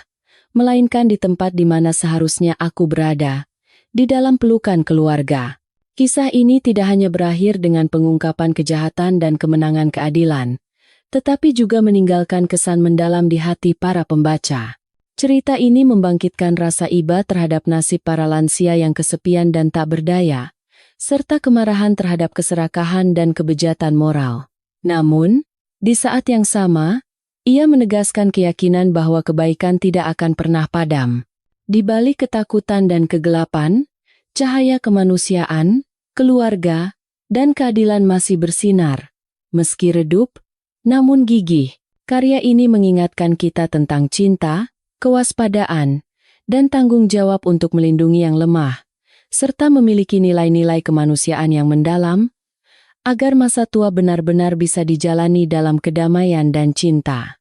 melainkan di tempat di mana seharusnya aku berada, di dalam pelukan keluarga. Kisah ini tidak hanya berakhir dengan pengungkapan kejahatan dan kemenangan keadilan, tetapi juga meninggalkan kesan mendalam di hati para pembaca. Cerita ini membangkitkan rasa iba terhadap nasib para lansia yang kesepian dan tak berdaya, serta kemarahan terhadap keserakahan dan kebejatan moral. Namun, di saat yang sama, ia menegaskan keyakinan bahwa kebaikan tidak akan pernah padam. Di balik ketakutan dan kegelapan, cahaya kemanusiaan, keluarga, dan keadilan masih bersinar. Meski redup, namun gigih, karya ini mengingatkan kita tentang cinta, kewaspadaan, dan tanggung jawab untuk melindungi yang lemah, serta memiliki nilai-nilai kemanusiaan yang mendalam, agar masa tua benar-benar bisa dijalani dalam kedamaian dan cinta.